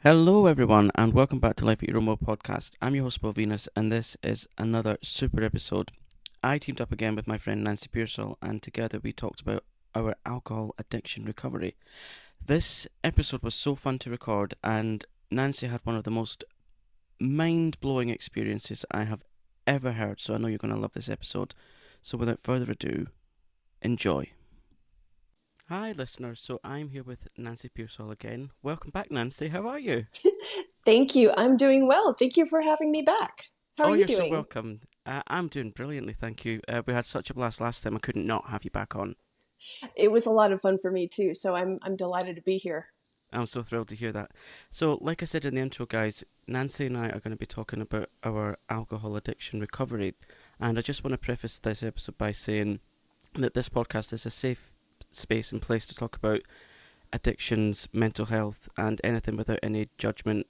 Hello, everyone, and welcome back to Life at Your Own World podcast. I'm your host, Paul Venus, and this is another super episode. I teamed up again with my friend Nancy Pearsall, and together we talked about our alcohol addiction recovery. This episode was so fun to record, and Nancy had one of the most mind-blowing experiences I have ever heard, so I know you're going to love this episode. So without further ado, enjoy. Hi, listeners. So I'm here with Nancy Pearsall again. Welcome back, Nancy. How are you? Thank you. I'm doing well. Thank you for having me back. How are you You're so doing? welcome. I'm doing brilliantly, thank you. We had such a blast last time. I couldn't not have you back on. It was a lot of fun for me too, so I'm delighted to be here. I'm so thrilled to hear that. So, like I said in the intro, guys, Nancy and I are going to be talking about our alcohol addiction recovery. And I just want to preface this episode by saying that this podcast is a safe space and place to talk about addictions, mental health, and anything without any judgment.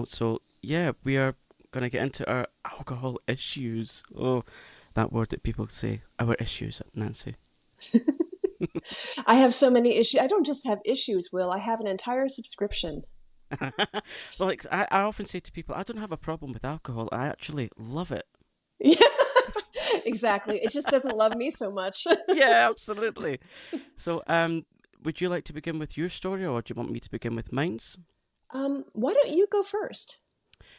So yeah, we are going to get into our alcohol issues. Oh, that word that people say, our issues, Nancy. I have so many issues. I don't just have issues, Will. I have an entire subscription. Well, I often say to people, I don't have a problem with alcohol. I actually love it. Yeah, exactly. It just doesn't love me so much. Yeah, absolutely. So, would you like to begin with your story, or do you want me to begin with mine's? Why don't you go first?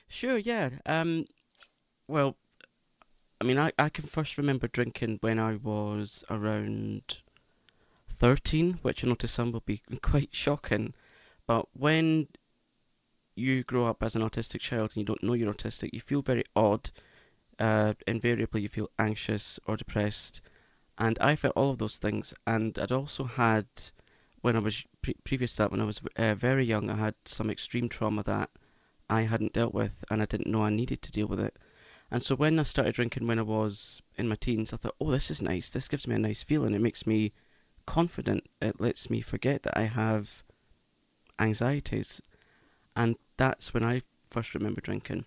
Sure, yeah. Well, I mean, I can first remember drinking when I was around 13, which I know to some will be quite shocking. But when you grow up as an autistic child and you don't know you're autistic, you feel very odd. Invariably, you feel anxious or depressed. And I felt all of those things. And I'd also had, when I was previous to that, when I was very young, I had some extreme trauma that I hadn't dealt with, and I didn't know I needed to deal with it. And so when I started drinking when I was in my teens, I thought, oh, this is nice. This gives me a nice feeling. It makes me confident. It lets me forget that I have anxieties. And that's when I first remember drinking.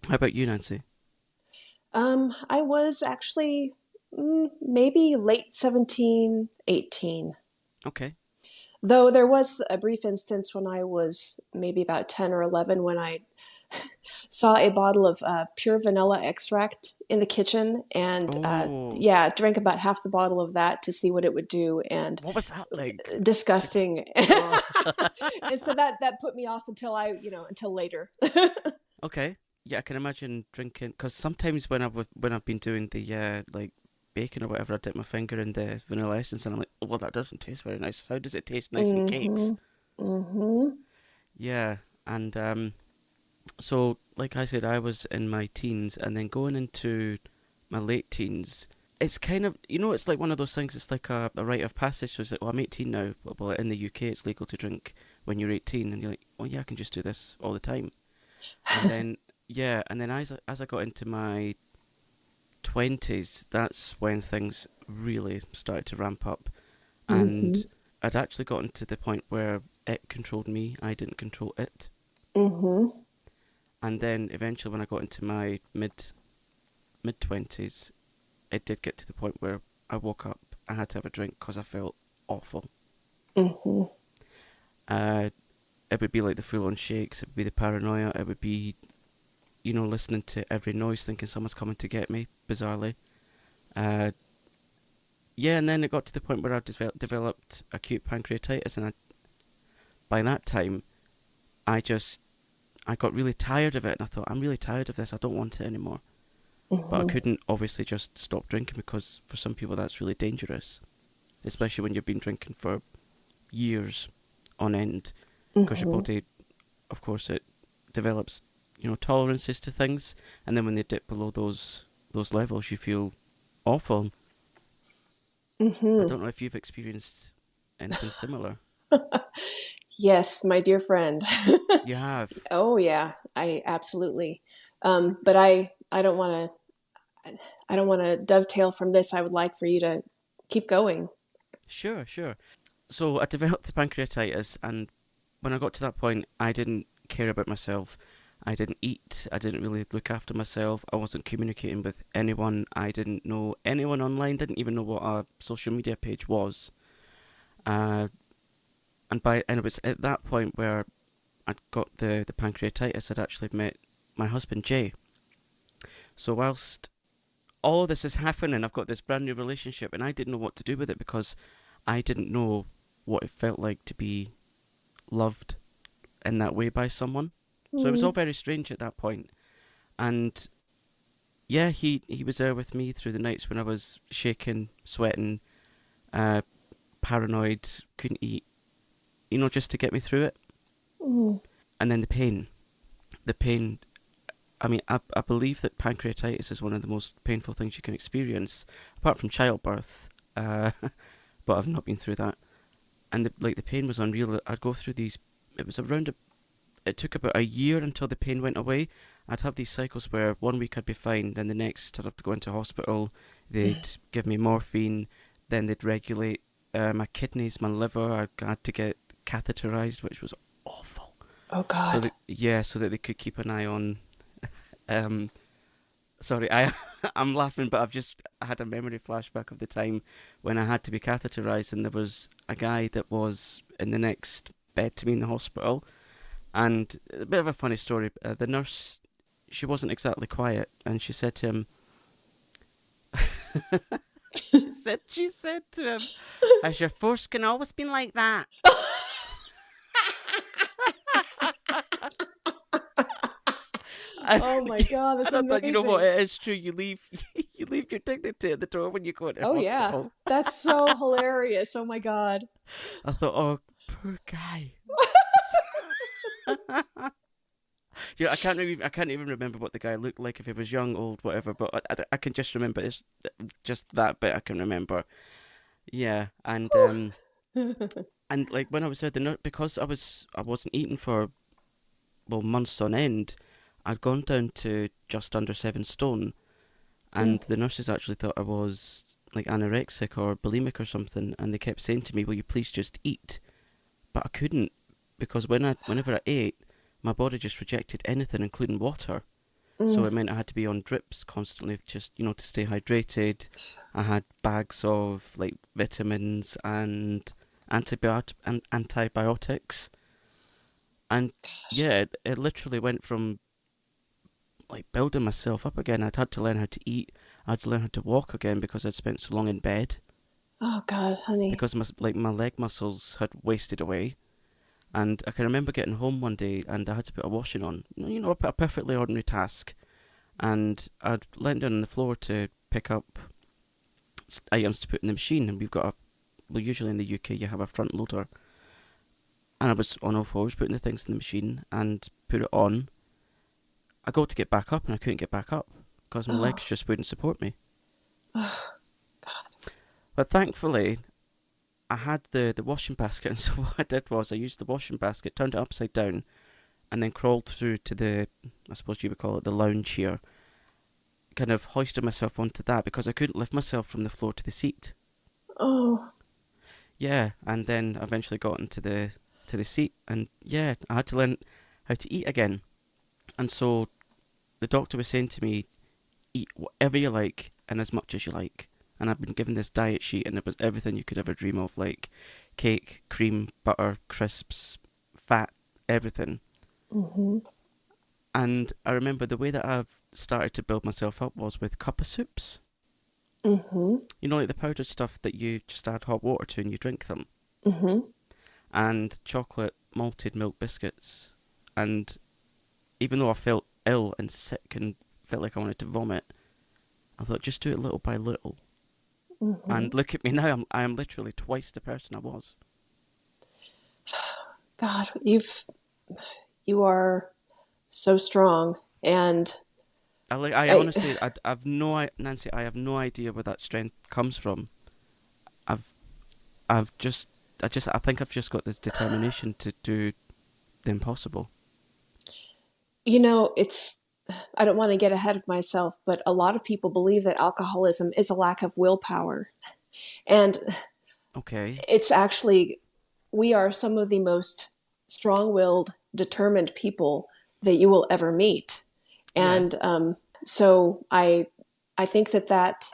How about you, Nancy? I was actually maybe late 17, 18. Okay. Though there was a brief instance when I was maybe about 10 or 11 when I saw a bottle of pure vanilla extract in the kitchen and Oh, drank about half the bottle of that to see what it would do, and what was that like? disgusting. Oh. And so that put me off until later. Okay. Yeah, I can imagine drinking, because sometimes when I've been doing the like bacon or whatever, I dip my finger in the vanilla essence and I'm like, oh, well, that doesn't taste very nice. How does it taste nice in cakes? Mhm. Mhm. Yeah, and so like I said, I was in my teens, and then going into my late teens, it's kind of, it's like one of those things. It's like a rite of passage. So it's like, well, I'm 18 now. Well, in the UK, it's legal to drink when you're 18, and you're like, well, yeah, I can just do this all the time. And then yeah, and then as I got into my 20s, that's when things really started to ramp up, and Mhm. I'd actually gotten to the point where it controlled me. I didn't control it. Mhm. And then eventually, when I got into my mid 20s, it did get to the point where I woke up, I had to have a drink because I felt awful. Mhm. Uh, it would be like the full-on shakes. It would be the paranoia. It would be, listening to every noise, thinking someone's coming to get me. Bizarrely, uh, yeah. And then it got to the point where I developed acute pancreatitis, and by that time, I just I got really tired of it, and I thought, I'm really tired of this. I don't want it anymore. But I Mhm. couldn't obviously just stop drinking, because for some people that's really dangerous, especially when you've been drinking for years on end, because your Mhm. body, of course, it develops, tolerances to things, and then when they dip below those levels, you feel awful. I Mhm. don't know if you've experienced anything similar. Yes, my dear friend. You have. Oh yeah, I absolutely. But I don't want to dovetail from this. I would like for you to keep going. Sure, sure. So I developed the pancreatitis, and when I got to that point, I didn't care about myself. I didn't eat. I didn't really look after myself. I wasn't communicating with anyone. I didn't know anyone online. Didn't even know what a social media page was. Uh, and it was at that point where I'd got the pancreatitis, I'd actually met my husband Jay. So whilst all this is happening, I've got this brand new relationship, and I didn't know what to do with it because I didn't know what it felt like to be loved in that way by someone. So it was all Mm. very strange at that point. And yeah, he was there with me through the nights when I was shaking, sweating, uh, paranoid, couldn't eat, just to get me through it. Mm. And then the pain. The pain, I mean, I believe that pancreatitis is one of the most painful things you can experience, apart from childbirth. But I've not been through that. And the pain was unreal. I'd go through these. It was around. It took about a year until the pain went away. I'd have these cycles where one week I'd be fine, then the next I'd have to go into hospital. They'd give me morphine, then they'd regulate my kidneys, my liver. I had to get catheterized, which was awful. Oh So God. that yeah, so that they could keep an eye on. Um, sorry, I'm laughing, but I had a memory flashback of the time when I had to be catheterized, and there was a guy that was in the next bed to me in the hospital. And a bit of a funny story. The nurse, she wasn't exactly quiet, and she said to him, she said to him, "Has your foreskin always been like that?" And, Oh my God, that's and I thought, you know what, amazing. it is true. You leave, you leave your dignity at the door when you go to Oh yeah, hospital. that's so hilarious. Oh my God. I thought, oh, poor guy. I can't even remember what the guy looked like, if he was young, old, whatever. But I can just remember it's just that bit I can remember. Yeah, and like when I was at the nurse, because I wasn't eating for months on end. I'd gone down to just under 7 stone, Mm. and the nurses actually thought I was like anorexic or bulimic or something, and they kept saying to me, "Will you please just eat?" But I couldn't, because whenever I ate, my body just rejected anything, including water. So Mm. it meant I had to be on drips constantly, just to stay hydrated. I had bags of like vitamins and antibiotics, and yeah, it literally went from like building myself up again. I'd had to learn how to eat. I had to learn how to walk again because I'd spent so long in bed. Oh God, honey. Because my leg muscles had wasted away. And I can remember getting home one day and I had to put a washing on. A perfectly ordinary task. And I'd leant down on the floor to pick up items to put in the machine. And usually in the UK you have a front loader. And I was on all fours putting the things in the machine and put it on. I go to get back up and I couldn't get back up because my Oh, legs just wouldn't support me. oh God. But thankfully, I had the washing basket, and so what I did was I used the washing basket, turned it upside down, and then crawled through to I suppose you would call it the lounge here, kind of hoisted myself onto that because I couldn't lift myself from the floor to the seat. Oh, Yeah, and then I eventually got into the seat, and yeah, I had to learn how to eat again. And so the doctor was saying to me, eat whatever you like and as much as you like. And I've been given this diet sheet, and it was everything you could ever dream of, like cake, cream, butter, crisps, fat, everything. mm-hmm. And I remember the way that I've started to build myself up was with cuppa soups. Mm-hmm. Like the powdered stuff that you just add hot water to and you drink them. Mm-hmm. And chocolate malted milk biscuits. And even though I felt ill and sick and felt like I wanted to vomit, I thought just do it little by little. Mm-hmm. And look at me now, I am literally twice the person I was. God, you are so strong, and I I honestly, I've Nancy, I have no idea where that strength comes from. I've, I think I've just got this determination to do the impossible. it's I don't want to get ahead of myself, but a lot of people believe that alcoholism is a lack of willpower. And Okay. it's actually, we are some of the most strong willed, determined people that you will ever meet. Yeah. And so I think that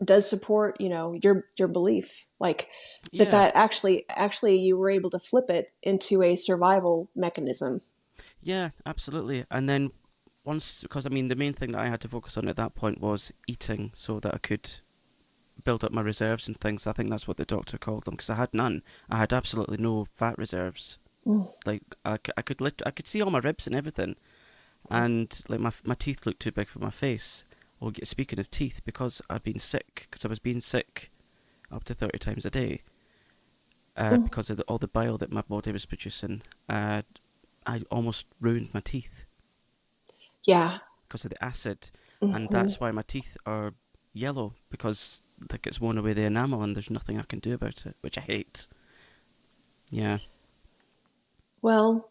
does support, your belief, like Yeah. that actually you were able to flip it into a survival mechanism. Yeah, absolutely. And then once, because I mean, the main thing that I had to focus on at that point was eating so that I could build up my reserves and things. I think that's what the doctor called them because I had none. I had absolutely no fat reserves. Mm. Like I could see all my ribs and everything, and like my teeth looked too big for my face. Well, speaking of teeth, because I've been sick, because I was being sick up to 30 times a day, Mm. because of all the bile that my body was producing, I almost ruined my teeth Yeah. because of the acid, and Hmm. that's why my teeth are yellow because like it's worn away the enamel, and there's nothing I can do about it, which I hate. Yeah. Well,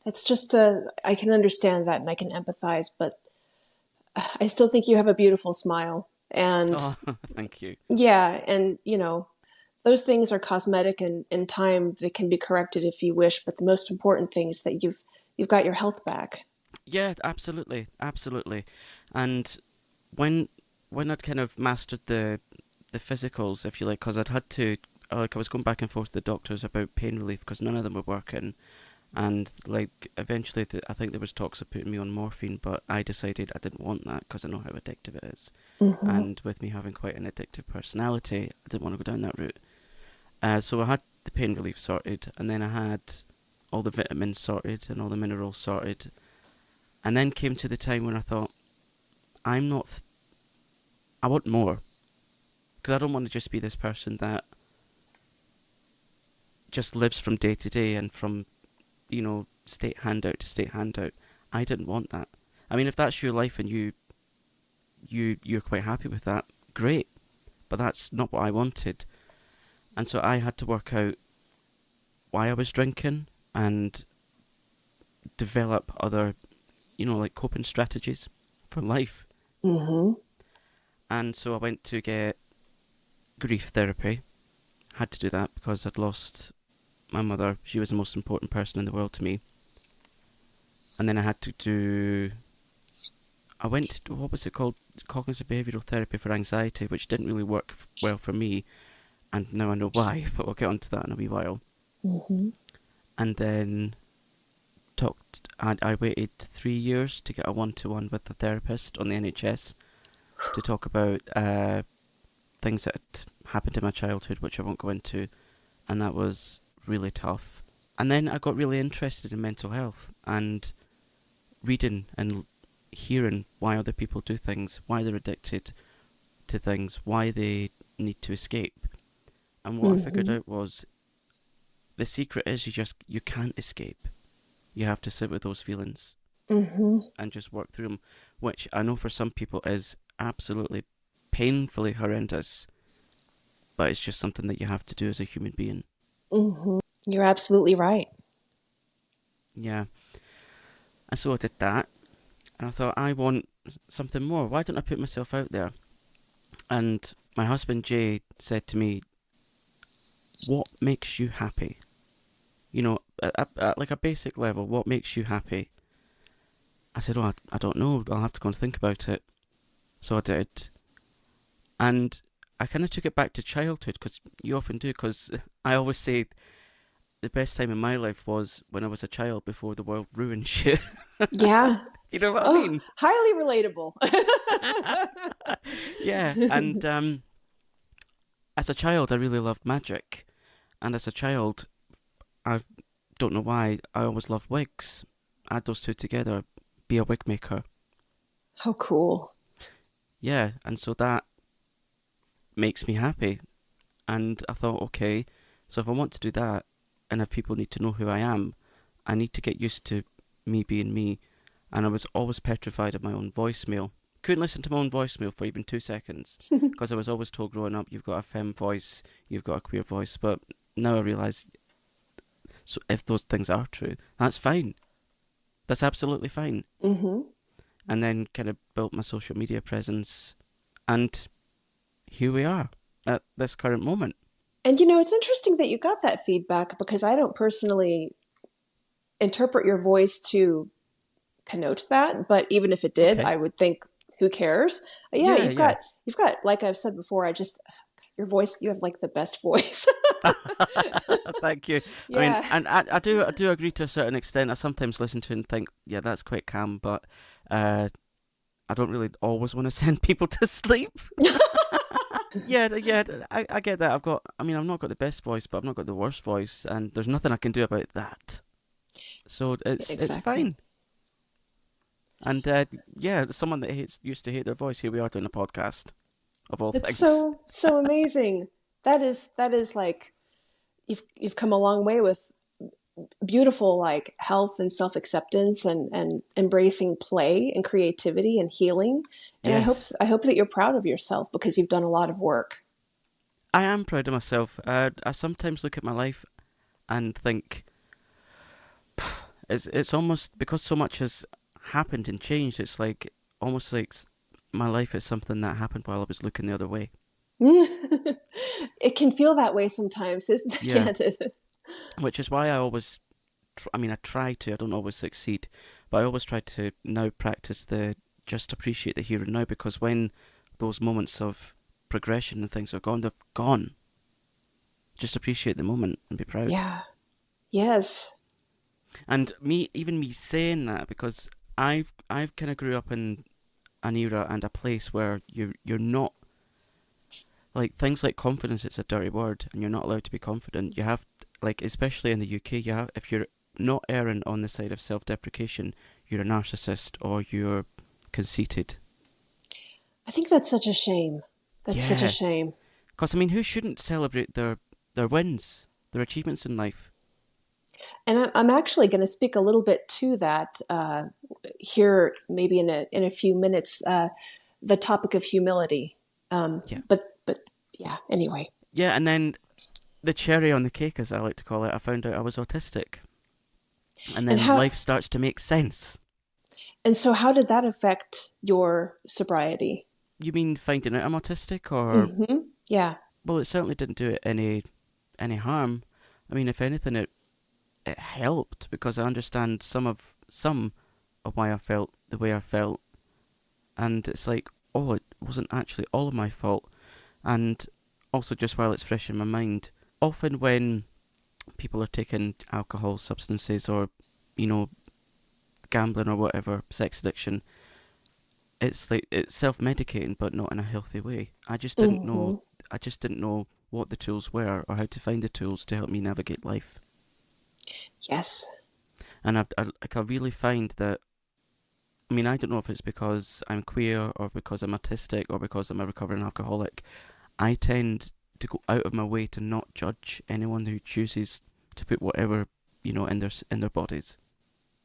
it's just I can understand that and I can empathize, but I still think you have a beautiful smile. And Oh, thank you. yeah, and those things are cosmetic and in time they can be corrected if you wish, but the most important thing is that you've got your health back. Yeah, absolutely, absolutely. And when I'd kind of mastered the physicals, if you like, because I'd had to, like, I was going back and forth to the doctors about pain relief because none of them were working, and like eventually, I think there was talks of putting me on morphine, but I decided I didn't want that because I know how addictive it is, Hmm. and with me having quite an addictive personality, I didn't want to go down that route. So I had the pain relief sorted, and then I had all the vitamins sorted and all the minerals sorted, and then came to the time when I thought, I'm not. I want more because I don't want to just be this person that just lives from day to day and from state handout to state handout. I didn't want that. I mean, if that's your life and you're quite happy with that, great. But that's not what I wanted, and so I had to work out why I was drinking and develop other, like coping strategies for life. Hmm. And so I went to get grief therapy. Had to do that because I'd lost my mother. She was the most important person in the world to me. And then I had to do. I went to, what was it called? Cognitive behavioural therapy for anxiety, which didn't really work well for me. And now I know why, but we'll get onto that in a wee while. Hmm. And then I waited 3 years to get a one-to-one with a therapist on the NHS to talk about things that had happened in my childhood, which I won't go into, and that was really tough. And then I got really interested in mental health and reading and hearing why other people do things, why they're addicted to things, why they need to escape. And what I figured Hmm. out was the secret is you can't escape. You have to sit with those feelings Hmm. and just work through them, which I know for some people is absolutely painfully horrendous, but it's just something that you have to do as a human being. Hmm. You're absolutely right. Yeah. And so I did that, and I thought, I want something more. Why don't I put myself out there? And my husband Jay said to me, "What makes you happy? At like a basic level, what makes you happy?" I said, "Oh, I don't know. I'll have to go and think about it." So I did, and I kind of took it back to childhood because you often do. Because I always say the best time in my life was when I was a child before the world ruined shit. Yeah. You know what I Oh, mean? highly relatable. Yeah, and as a child, I really loved magic, and as a child, I don't know why I always loved wigs. Add those two together, be a wig maker. How cool. Yeah, and so that makes me happy. And I thought, okay, so if I want to do that, and if people need to know who I am, I need to get used to me being me. And I was always petrified of my own voicemail. Couldn't listen to my own voicemail for even 2 seconds because I was always told growing up, you've got a femme voice, you've got a queer voice. But now I realise, so if those things are true, that's fine. That's absolutely fine. Hmm. And then kind of built my social media presence, and here we are at this current moment. And it's interesting that you got that feedback because I don't personally interpret your voice to connote that, but even if it did, Okay. I would think, who cares? Yeah, Yeah, yeah. you've got, like I've said before, Your voice, you have like the best voice. Thank you. I mean, Yeah. and I do agree to a certain extent. I sometimes listen to it and think, yeah, that's quite calm, but uh, I don't really always want to send people to sleep. Yeah, yeah, I get that. I mean, I've not got the best voice, but I've not got the worst voice, and there's nothing I can do about that. So it's Exactly. fine. And yeah, someone that used to hate their voice. Here we are doing a podcast of all It's things. so amazing. That is like you've come a long way with beautiful like health and self-acceptance and embracing play and creativity and healing. And Yes, I hope that you're proud of yourself because you've done a lot of work. I am proud of myself. I sometimes look at my life and think it's almost because so much has happened and changed. It's like almost like my life is something that happened while I was looking the other way. It can feel that way sometimes, Yeah, can't it? which is why I always I mean, I try to. I don't always succeed, but I always try to now practice the just appreciate the here and now, because when those moments of progression and things are gone, they've gone. Just appreciate the moment and be proud. Yeah. Yes. And even me saying that, because I've kind of grew up in an era and a place where you're not like things like confidence. It's a dirty word, and you're not allowed to be confident. You have like especially in the UK, you have if you're not erring on the side of self-deprecation, you're a narcissist or you're conceited. I think that's such a shame. That's such a Yeah, shame. because I mean, who shouldn't celebrate their wins, their achievements in life? And I'm actually going to speak a little bit to that here, maybe in a few minutes. The topic of humility. Yeah, But yeah. Anyway, yeah, and then the cherry on the cake, as I like to call it, I found out I was autistic, and and then how life starts to make sense. and so how did that affect your sobriety? You mean finding out I'm autistic, or Yeah. well, it certainly didn't do it any harm. I mean, if anything, it helped because I understand some of why I felt the way I felt, and it's like, oh, it wasn't actually all of my fault. And also, just while it's fresh in my mind, often when people are taking alcohol, substances, or you know, gambling or whatever, sex addiction, it's like it's self-medicating, but not in a healthy way. I just didn't know. Hmm. I just didn't know what the tools were or how to find the tools to help me navigate life. Yes. And I really find that. I mean, I don't know if it's because I'm queer or because I'm autistic or because I'm a recovering alcoholic. I tend to go out of my way to not judge anyone who chooses to put whatever in their bodies.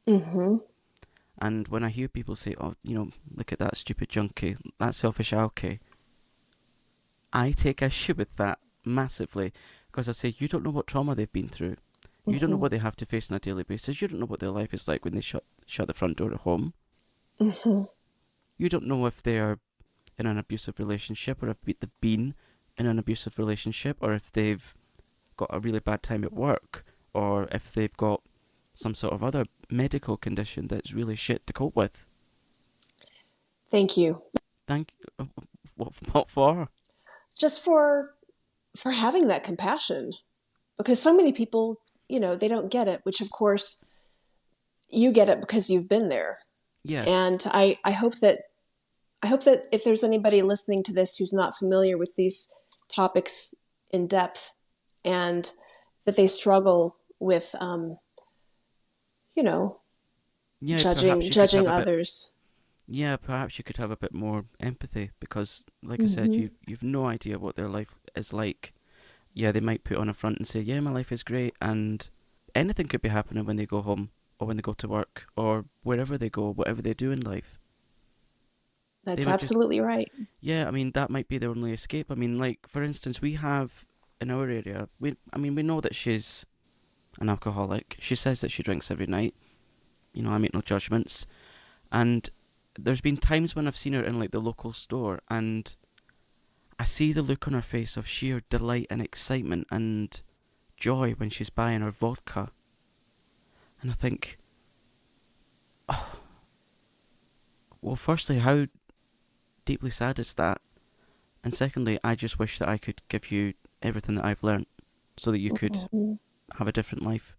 Hmm. And when I hear people say, "Oh, look at that stupid junkie, that selfish alkie," I take issue with that massively because I say, "You don't know what trauma they've been through. You don't know Hmm. what they have to face on a daily basis. You don't know what their life is like when they shut the front door at home. Hmm. You don't know if they're in an abusive relationship or if they've been in an abusive relationship or if they've got a really bad time at work or if they've got some sort of other medical condition that's really shit to cope with." Thank you. Thank what for? Just for having that compassion, because so many people, they don't get it. Which of course you get it because you've been there. Yeah, And I hope that if there's anybody listening to this who's not familiar with these topics in depth, and that they struggle with, you know, yeah. Perhaps you could judging have a bit. others. Yeah, perhaps you could have a bit more empathy because, like I said, Hmm. you've no idea what their life is like. Yeah, they might put on a front and say, "Yeah, my life is great," and anything could be happening when they go home or when they go to work or wherever they go, whatever they do in life. They That's might just, absolutely right. yeah. I mean, that might be their only escape. I mean, like for instance, we have in our area, we know that she's an alcoholic. She says that she drinks every night. I make no judgments. And there's been times when I've seen her in like the local store and I see the look on her face of sheer delight and excitement and joy when she's buying her vodka. And I think, oh, well, firstly, how deeply sad is that? And secondly, I just wish that I could give you everything that I've learnt so that you could Mm-hmm. have a different life.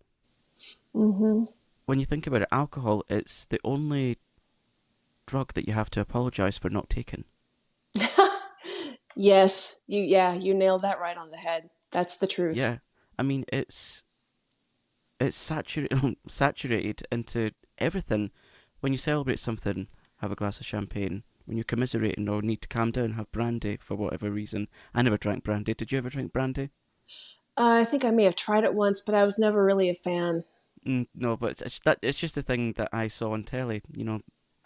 Mm-hmm. When you think about it, alcohol, it's the only drug that you have to apologise for not taking. Yes, you nailed that right on the head. That's the truth. Yeah. I mean, it's saturated into everything. When you celebrate something, have a glass of champagne. When you're commiserating or need to calm down, have brandy for whatever reason. I never drank brandy. Did you ever drink brandy? I think I may have tried it once, but I was never really a fan. No, but it's just a thing that I saw on telly.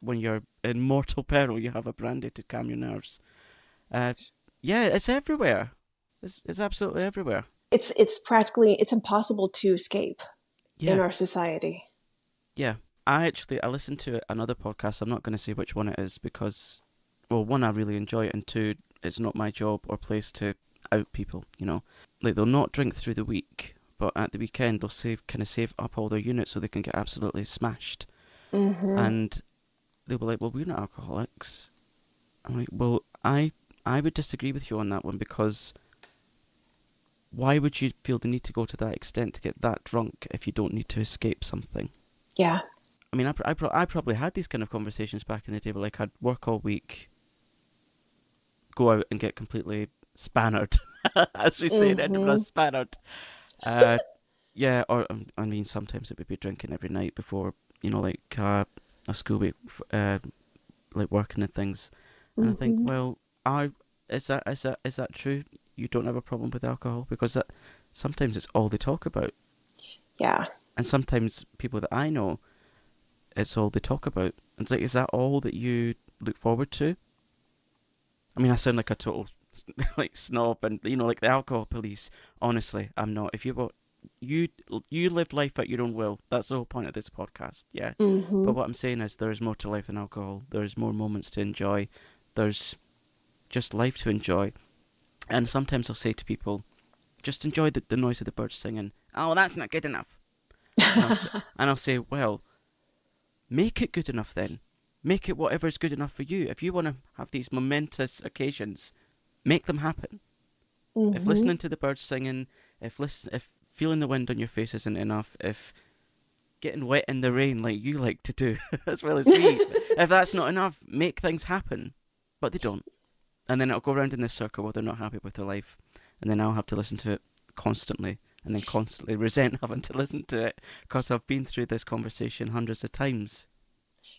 When you're in mortal peril, you have a brandy to calm your nerves. Uh, yeah, it's everywhere. It's absolutely everywhere. It's practically it's impossible to escape in Yeah, our society. yeah. I listened to another podcast. I'm not going to say which one it is because, well, one, I really enjoy it, and two, it's not my job or place to out people. Like they'll not drink through the week, but at the weekend they'll save up all their units so they can get absolutely smashed. Mm-hmm. And they'll be like, "Well, we're not alcoholics." I'm like, "Well, I would disagree with you on that one because why would you feel the need to go to that extent to get that drunk if you don't need to escape something?" Yeah. I mean, I probably had these kind of conversations back in the day, where like I'd work all week, go out and get completely spannered, as we say in Edinburgh, Mm-hmm. spannered. Uh, yeah, or I mean, sometimes it would be drinking every night before, like a school week, like working and things. And I think, Mm-hmm. well, is that true? You don't have a problem with alcohol because that sometimes it's all they talk about, Yeah. and sometimes people that I know, it's all they talk about. And it's like, is that all that you look forward to? I mean, I sound like a total like snob, and like the alcohol police. Honestly, I'm not. If you you live life at your own will. That's the whole point of this podcast. Yeah. Mm-hmm. But what I'm saying is, there is more to life than alcohol. There's more moments to enjoy. There's just life to enjoy. And sometimes I'll say to people, just enjoy the noise of the birds singing. Oh, that's not good enough. And I'll say, well, make it good enough then. Make it whatever is good enough for you. If you want to have these momentous occasions, make them happen. If Mm-hmm. listening to the birds singing, if feeling the wind on your face isn't enough, if getting wet in the rain like you like to do, as well as me, if that's not enough, make things happen. But they don't. And then it'll go around in this circle where they're not happy with their life. And then I'll have to listen to it constantly. And then constantly resent having to listen to it because I've been through this conversation hundreds of times.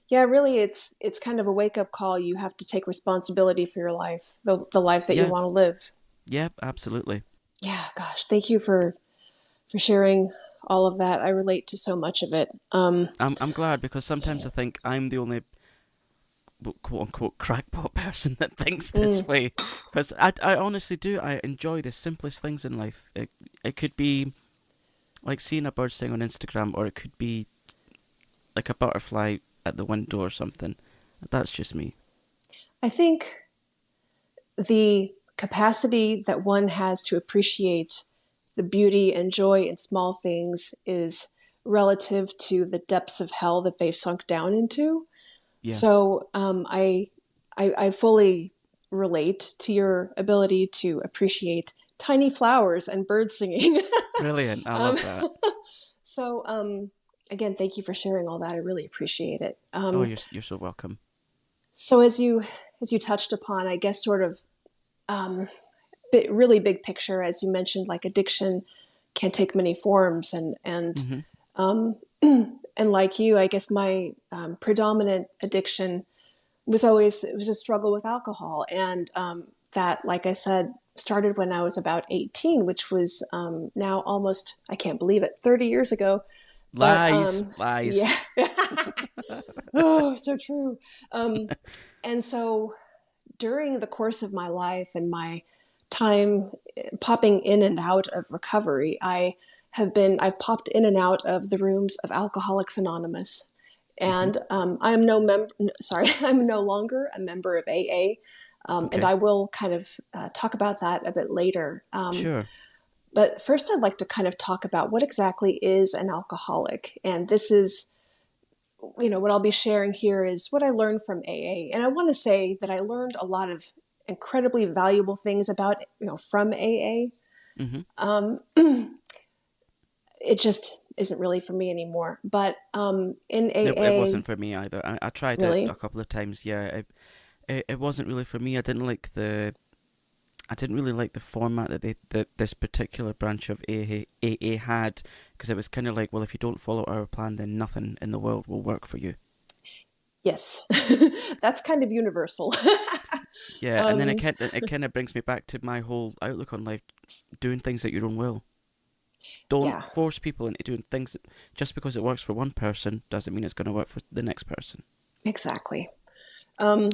Yeah, really it's kind of a wake-up call. You have to take responsibility for your life, the life that you Yeah, want to live. yeah, absolutely. Yeah, gosh, thank you for sharing all of that. I relate to so much of it. I'm glad because sometimes I think I'm the only quote unquote crackpot person that thinks Mm, this way. Because I honestly do. I enjoy the simplest things in life. It could be like seeing a bird sing on Instagram, or it could be like a butterfly at the window or something. That's just me. I think the capacity that one has to appreciate the beauty and joy in small things is relative to the depths of hell that they've sunk down into. Yeah, So I fully relate to your ability to appreciate tiny flowers and birds singing. brilliant. I um, love that. so again, thank you for sharing all that. I really appreciate it. Oh, you're so welcome. So as you touched upon, I guess sort of um, really big picture, as you mentioned, like addiction can take many forms, and Mhm. um, and like you, I guess my predominant addiction was always it was a struggle with alcohol, and that, like I said, started when I was about 18, which was now almost I can't believe it 30 years ago. But Lies, yeah, lies. oh, so true. Um, and so during the course of my life and my time popping in and out of recovery, I've popped in and out of the rooms of Alcoholics Anonymous, Mhm. and I'm no member. Sorry, I'm no longer a member of AA, and Okay. I will kind of talk about that a bit later. Sure. But first, I'd like to kind of talk about what exactly is an alcoholic, and this is what I'll be sharing here is what I learned from AA. And I want to say that I learned a lot of incredibly valuable things about, from AA. Hmm. Um, it just isn't really for me anymore. But in It AA, wasn't for me either. I tried it really, a couple of times. Yeah, it wasn't really for me. I didn't really like the format that this particular branch of AA had, because it was kind of like, well, if you don't follow our plan, then nothing in the world will work for you. yes, that's kind of universal. Yeah, and then um, it kind of brings me back to my whole outlook on life: doing things at your own will. Don't yeah, force people into doing things just because it works for one person doesn't mean it's going to work for the next person. exactly. Um,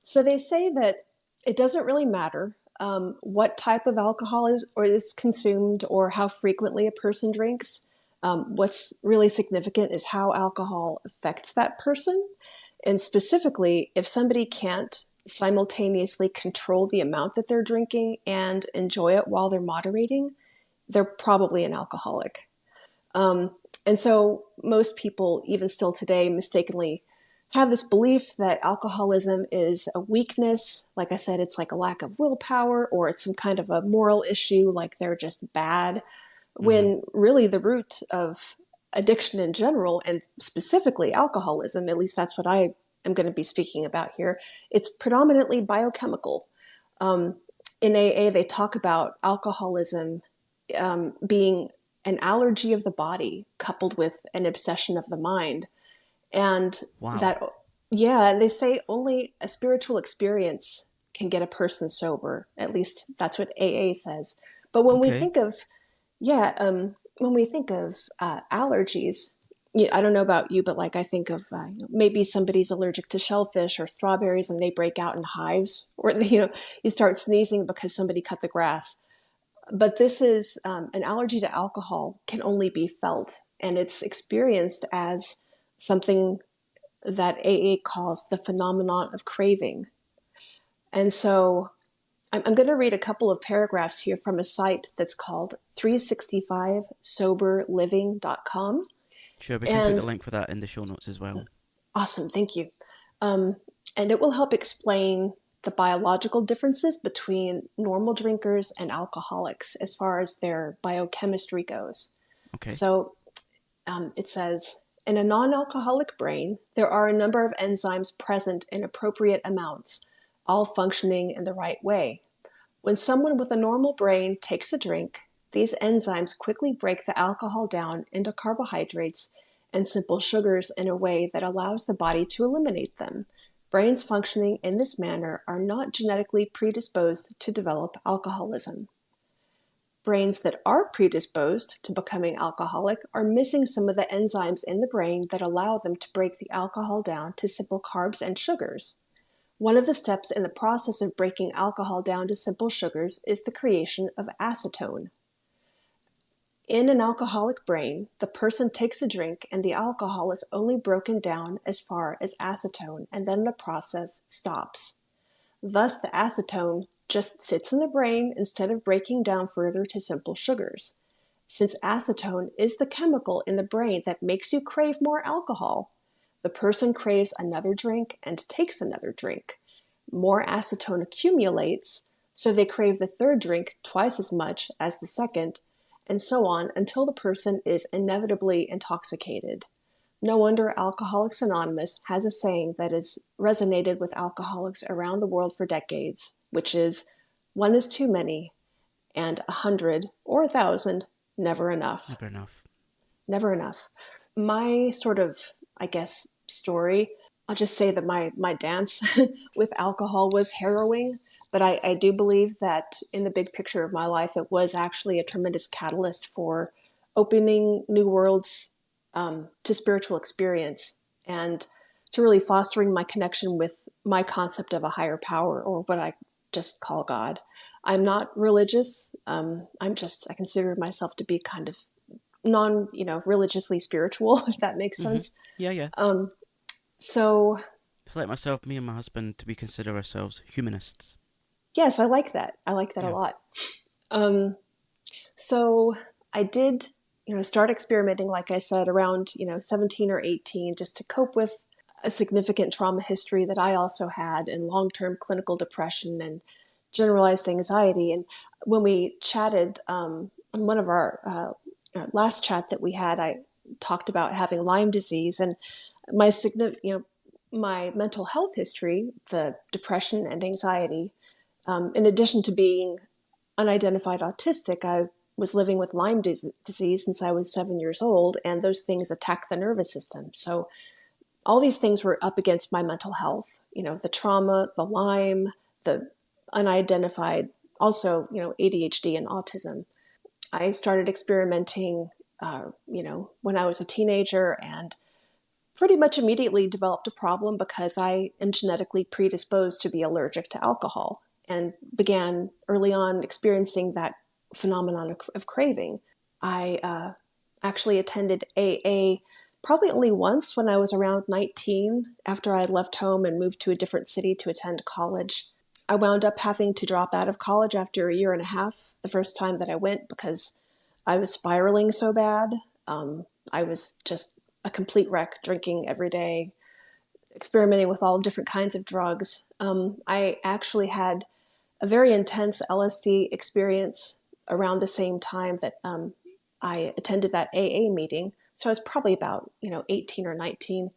so they say that it doesn't really matter what type of alcohol is consumed or how frequently a person drinks. What's really significant is how alcohol affects that person. And specifically, if somebody can't simultaneously control the amount that they're drinking and enjoy it while they're moderating, they're probably an alcoholic. Um, and so most people, even still today, mistakenly have this belief that alcoholism is a weakness. Like I said, it's like a lack of willpower, or it's some kind of a moral issue, like they're just bad, Hmm. when really the root of addiction in general, and specifically alcoholism, at least that's what I am going to be speaking about here, it's predominantly biochemical. Um, in AA, they talk about alcoholism being an allergy of the body coupled with an obsession of the mind. And Wow. that, yeah, they say only a spiritual experience can get a person sober. At least that's what AA says. But when we Okay. think of, yeah, when we think of allergies, yeah, I don't know about you, but like I think of maybe somebody's allergic to shellfish or strawberries and they break out in hives, or you start sneezing because somebody cut the grass. But this is an allergy to alcohol can only be felt, and it's experienced as something that AA calls the phenomenon of craving. And so I'm going to read a couple of paragraphs here from a site that's called 365soberliving.com. Sure, we can put the And link for that in the show notes as well. awesome, thank you. Um, and it will help explain the biological differences between normal drinkers and alcoholics as far as their biochemistry goes. Okay. So it says, in a non alcoholic brain, there are a number of enzymes present in appropriate amounts, all functioning in the right way. When someone with a normal brain takes a drink, these enzymes quickly break the alcohol down into carbohydrates and simple sugars in a way that allows the body to eliminate them. Brains functioning in this manner are not genetically predisposed to develop alcoholism. Brains that are predisposed to becoming alcoholic are missing some of the enzymes in the brain that allow them to break the alcohol down to simple carbs and sugars. One of the steps in the process of breaking alcohol down to simple sugars is the creation of acetone. In an alcoholic brain, the person takes a drink and the alcohol is only broken down as far as acetone, and then the process stops. Thus, the acetone just sits in the brain instead of breaking down further to simple sugars. Since acetone is the chemical in the brain that makes you crave more alcohol, the person craves another drink and takes another drink. More acetone accumulates, so they crave the third drink twice as much as the second, and so on until the person is inevitably intoxicated. No wonder Alcoholics Anonymous has a saying that has resonated with alcoholics around the world for decades, which is, one is too many, and 100 or 1,000, never enough. Never enough. Never enough. My sort of, I guess, story, I'll just say that my dance with alcohol was harrowing, but I do believe that in the big picture of my life, it was actually a tremendous catalyst for opening new worlds to spiritual experience and to really fostering my connection with my concept of a higher power, or what I just call God. I'm not religious. I consider myself to be kind of religiously spiritual, if that makes Hmm. sense. Yeah, yeah. Um, so It's like myself, me and my husband, we consider ourselves humanists. yes, I like that. I like that a Yeah. lot. Um, so I did, start experimenting, like I said, around 17 or 18, just to cope with. a significant trauma history that I also had, and long-term clinical depression and generalized anxiety. And when we chatted on one of our last chat that we had, I talked about having Lyme disease and my my mental health history, the depression and anxiety. In addition to being unidentified autistic, I was living with Lyme disease since I was 7 years old, and those things attack the nervous system. So all these things were up against my mental health, the trauma, the Lyme, the unidentified, also, ADHD and autism. I started experimenting, when I was a teenager, and pretty much immediately developed a problem because I am genetically predisposed to be allergic to alcohol, and began early on experiencing that phenomenon of craving. I actually attended AA probably only once when I was around 19 after I left home and moved to a different city to attend college. I wound up having to drop out of college after a year and a half the first time that I went because I was spiraling so bad. I was just a complete wreck, drinking every day, experimenting with all different kinds of drugs. I actually had a very intense LSD experience around the same time that I attended that AA meeting. So I was probably about 18 or 19,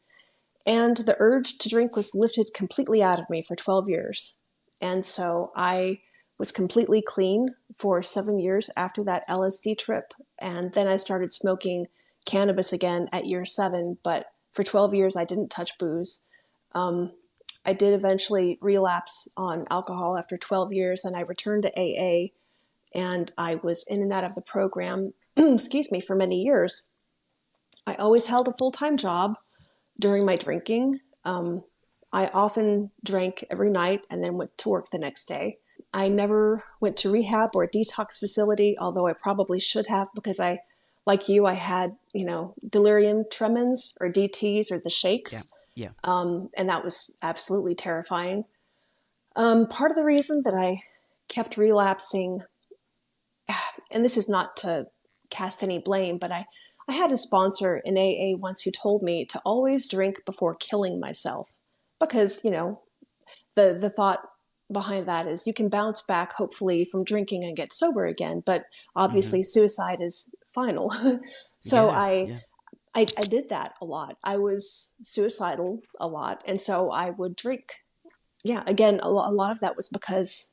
and the urge to drink was lifted completely out of me for 12 years. And so I was completely clean for 7 years after that LSD trip, and then I started smoking cannabis again at year 7. But for 12 years, I didn't touch booze. I did eventually relapse on alcohol after 12 years, and I returned to AA, and I was in and out of the program, excuse me, for many years. I always held a full-time job during my drinking. I often drank every night and then went to work the next day. I never went to rehab or a detox facility, although I probably should have, because like you, I had, delirium tremens or DTs or the Yeah. shakes. Yeah. And that was absolutely terrifying. Part of the reason that I kept relapsing, and this is not to cast any blame, but I had a sponsor in AA once who told me to always drink before killing myself. Because, the thought behind that is you can bounce back, hopefully, from drinking and get sober again, but Mm-hmm. obviously suicide is final. So Yeah. I Yeah. I did that a lot. I was suicidal a lot, and so I would drink. Yeah, again, a lot of that was because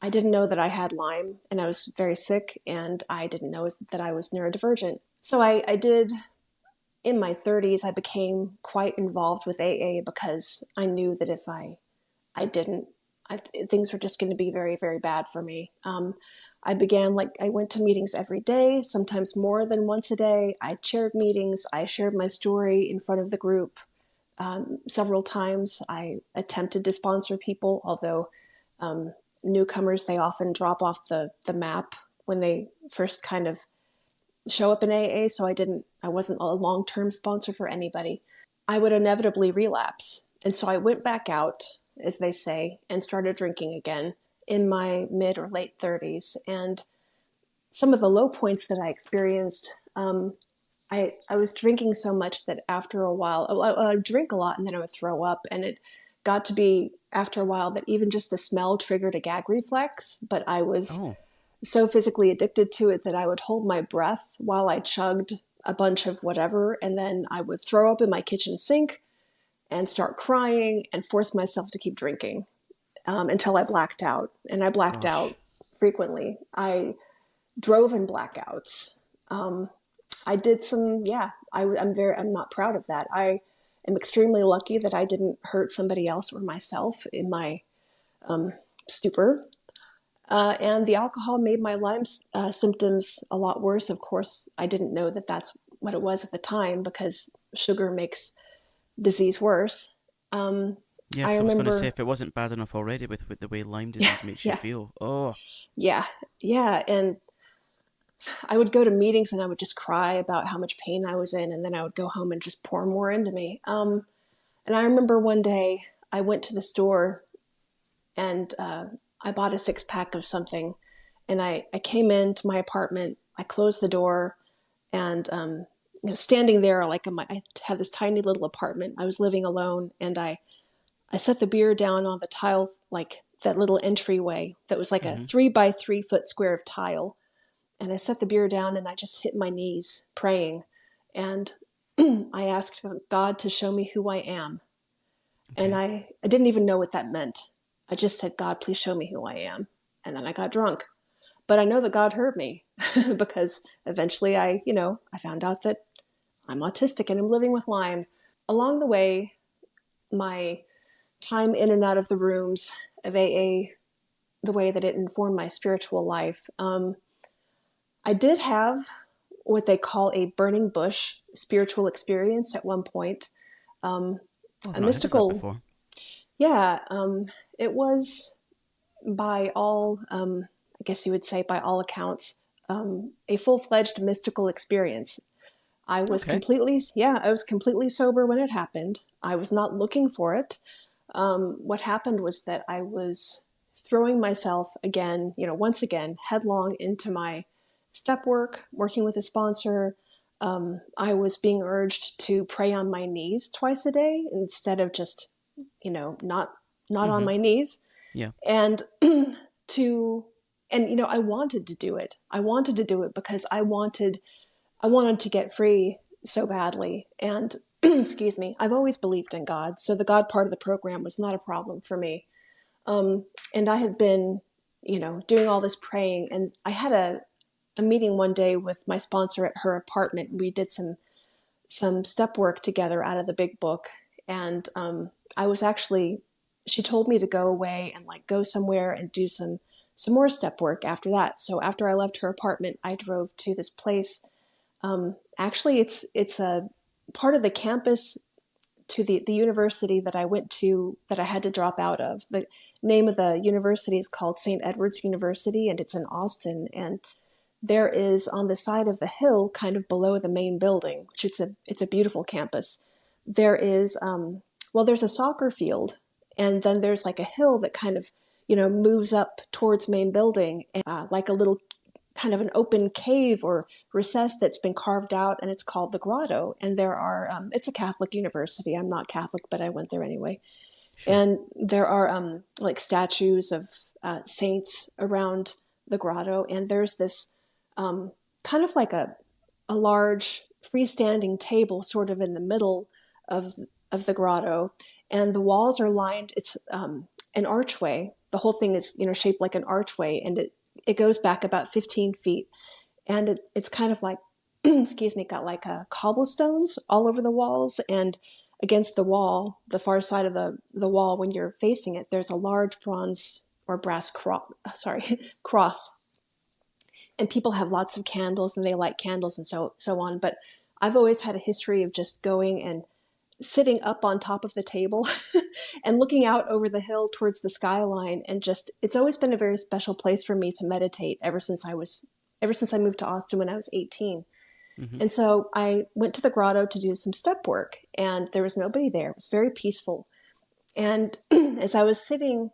I didn't know that I had Lyme, and I was very sick, and I didn't know that I was neurodivergent. So I did, in my 30s, I became quite involved with AA because I knew that if I didn't, things were just going to be very, very bad for me. I began, I went to meetings every day, sometimes more than once a day. I chaired meetings. I shared my story in front of the group. Several times I attempted to sponsor people, although newcomers, they often drop off the map when they first kind of show up in AA. So I wasn't a long-term sponsor for anybody. I would inevitably relapse. And so I went back out, as they say, and started drinking again in my mid or late 30s. And some of the low points that I experienced, I was drinking so much that after a while, I would drink a lot and then I would throw up. And it got to be after a while that even just the smell triggered a gag reflex. But I was Oh. so physically addicted to it that I would hold my breath while I chugged a bunch of whatever. And then I would throw up in my kitchen sink and start crying and force myself to keep drinking until I blacked out. And I blacked Gosh. out frequently. I drove in blackouts. Um, I did some, yeah, I'm not proud of that. I am extremely lucky that I didn't hurt somebody else or myself in my stupor. And the alcohol made my Lyme symptoms a lot worse. Of course, I didn't know that that's what it was at the time because sugar makes disease worse. Um, Yeah, I because I was going to say, remember, if it wasn't bad enough already with the way Lyme disease makes you yeah, feel, oh, yeah, yeah. And I would go to meetings and I would just cry about how much pain I was in, and then I would go home and just pour more into me. And I remember one day I went to the store and I bought a 6-pack of something, and I came into my apartment, I closed the door, and standing there, like I had this tiny little apartment. I was living alone, and I set the beer down on the tile, like that little entryway that was like a Mm-hmm. 3 by 3 foot square of tile. And I set the beer down and I just hit my knees praying. And I asked God to show me who I am. And Okay. I didn't even know what that meant. I just said, God, please show me who I am. And then I got drunk. But I know that God heard me because eventually I found out that I'm autistic and I'm living with Lyme. Along the way, my time in and out of the rooms of AA, the way that it informed my spiritual life, I did have what they call a burning bush spiritual experience at one point. Um, Oh, I've a not heard of that mystical, before. yeah, it was by all, I guess you would say, by all accounts, a full-fledged mystical experience. Okay. I was completely sober when it happened. I was not looking for it. What happened was that I was throwing myself again, once again, headlong into my step work, working with a sponsor. I was being urged to pray on my knees twice a day instead of just, not on Mm-hmm. my knees. Yeah. And to, and I wanted to do it. I wanted to do it because I wanted to get free so badly. And excuse me, I've always believed in God. So the God part of the program was not a problem for me. And I had been, doing all this praying. And I had a meeting one day with my sponsor at her apartment. We did some step work together out of the big book. And I was actually, she told me to go away and like go somewhere and do some more step work after that. So after I left her apartment, I drove to this place. Actually, it's a part of the campus to the university that I went to that I had to drop out of. The name of the university is called St. Edward's University, and it's in Austin. And there is on the side of the hill, kind of below the main building, which it's a beautiful campus. There is there's a soccer field, and then there's like a hill that kind of moves up towards main building, and, like a little kind of an open cave or recess that's been carved out, and it's called the Grotto. And there are it's a Catholic university. I'm not Catholic, but I went there anyway. Sure. And there are like statues of saints around the grotto, and there's this kind of like a large freestanding table sort of in the middle of the grotto, and the walls are lined. It's an archway. The whole thing is shaped like an archway, and it goes back about 15 feet, and it's kind of like excuse me, got like cobblestones all over the walls, and against the wall, the far side of the wall, when you're facing it, there's a large bronze or brass cross, and people have lots of candles and they light candles and so on. But I've always had a history of just going and sitting up on top of the table and looking out over the hill towards the skyline, and just it's always been a very special place for me to meditate ever since I moved to Austin when I was 18. Mm-hmm. And so I went to the grotto to do some step work, and there was nobody there. It was very peaceful. And as I was sitting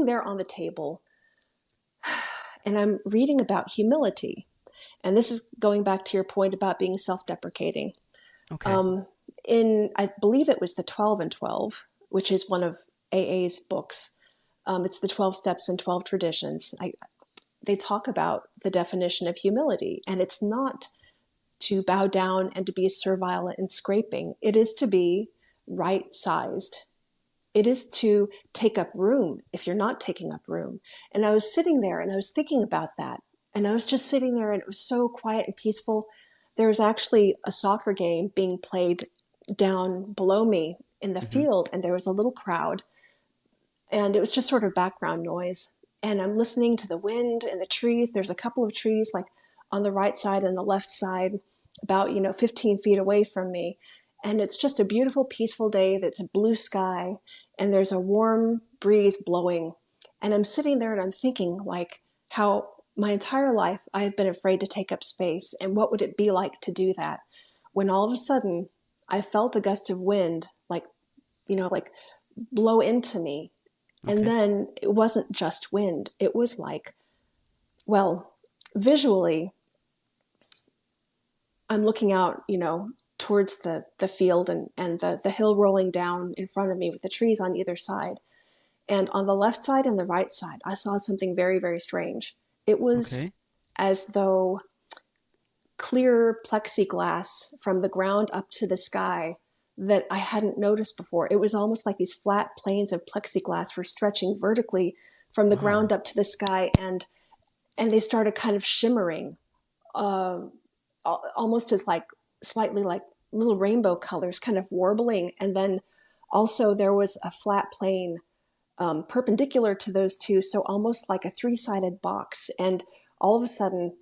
there on the table, and I'm reading about humility, and this is going back to your point about being self-deprecating. Okay. Um, I believe it was the 12 and 12, which is one of AA's books. It's the 12 Steps and 12 Traditions. They talk about the definition of humility, and it's not to bow down and to be servile and scraping. It is to be right sized. It is to take up room if you're not taking up room. And I was sitting there and I was thinking about that. And I was just sitting there, and it was so quiet and peaceful. There was actually a soccer game being played down below me in the Mm-hmm. field, and there was a little crowd, and it was just sort of background noise. And I'm listening to the wind and the trees. There's a couple of trees like on the right side and the left side, about 15 feet away from me. And it's just a beautiful, peaceful day. That's a blue sky, and there's a warm breeze blowing. And I'm sitting there and I'm thinking like how my entire life I've been afraid to take up space, and what would it be like to do that? When all of a sudden I felt a gust of wind, like blow into me. And Okay. then it wasn't just wind. It was like, well, visually, I'm looking out, towards the field and the hill rolling down in front of me with the trees on either side. And on the left side and the right side, I saw something very, very strange. It Okay. was as though clear plexiglass from the ground up to the sky that I hadn't noticed before. It was almost like these flat planes of plexiglass were stretching vertically from the ground Wow. up to the sky, and they started kind of shimmering, uh, almost as like slightly like little rainbow colors, kind of warbling. And then also there was a flat plane perpendicular to those two, so almost like a three-sided box. And all of a sudden,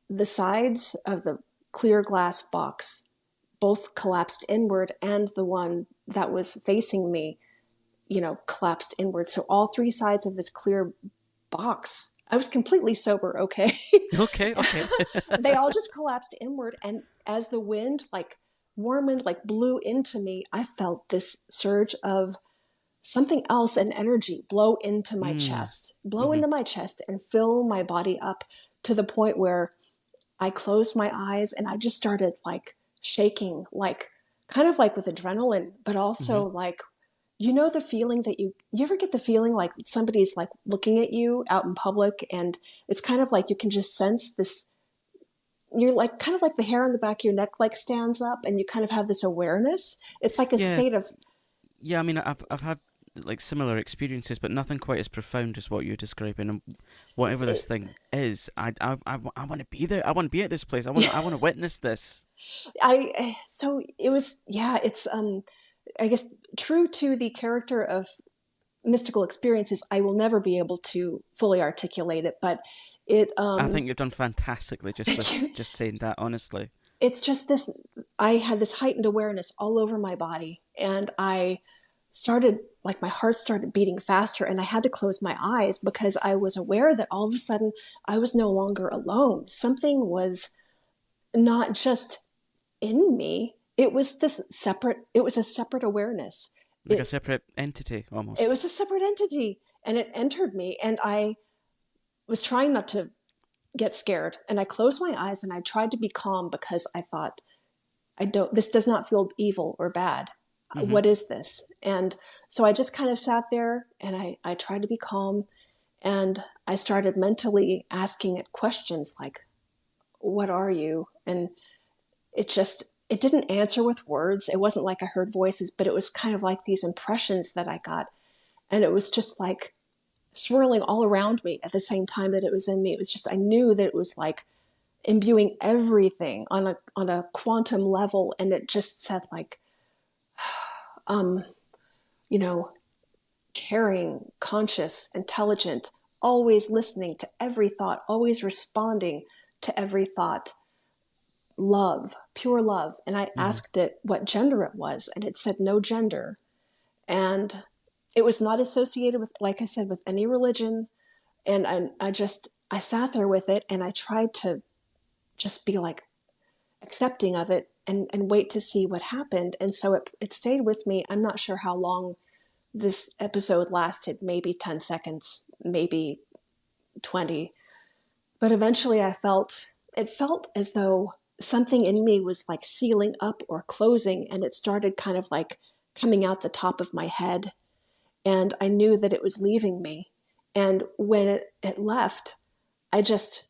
the sides of the clear glass box both collapsed inward, and the one that was facing me, collapsed inward. So all three sides of this clear box, I was completely sober, okay? Okay. Okay. They all just collapsed inward. And as the wind, like warm wind, like blew into me, I felt this surge of something else, an energy Mm. blow Mhm. into my chest and fill my body up to the point where I closed my eyes and I just started like shaking, like kind of like with adrenaline, but also Mhm. like, the feeling that you ever get the feeling like somebody's like looking at you out in public, and it's kind of like you can just sense this, you're like kind of like the hair on the back of your neck like stands up, and you kind of have this awareness. It's like a Yeah. state of, Yeah. I mean, I've had like similar experiences, but nothing quite as profound as what you're describing. And it's whatever this it, thing is, I want to be there. I want to be at this place. yeah. I want to witness this. So it was, yeah, it's I guess true to the character of mystical experiences, I will never be able to fully articulate it, but it I think you've done fantastically just thank with you. just saying that. Honestly. It's just this, I had this heightened awareness all over my body, and I started, like, my heart started beating faster, and I had to close my eyes because I was aware that all of a sudden I was no longer alone. Something was not just in me, it was a separate awareness. Like a it separate entity, it almost. was a separate entity, and it entered me, and I was trying not to get scared, and I closed my eyes and I tried to be calm because I thought, I don't, this does not feel evil or bad. Mhm. What is this? And so I just kind of sat there, and I tried to be calm, and I started mentally asking it questions like, what are you? And it didn't answer with words. It wasn't like I heard voices, but it was kind of like these impressions that I got. And it was just like swirling all around me at the same time that it was in me. It was just, I knew that it was like imbuing everything on a quantum level. And it just said like, um, you know, caring, conscious, intelligent, always listening to every thought, always responding to every thought, love, pure love. And I Mhm. asked it what gender it was, and it said no gender. And it was not associated with, like I said, with any religion. And I sat there with it, and I tried to just be like accepting of it, and wait to see what happened. And so it stayed with me. I'm not sure how long this episode lasted, maybe 10 seconds, maybe 20. But eventually it felt as though something in me was like sealing up or closing, and it started kind of like coming out the top of my head. And I knew that it was leaving me. And when it left, I just,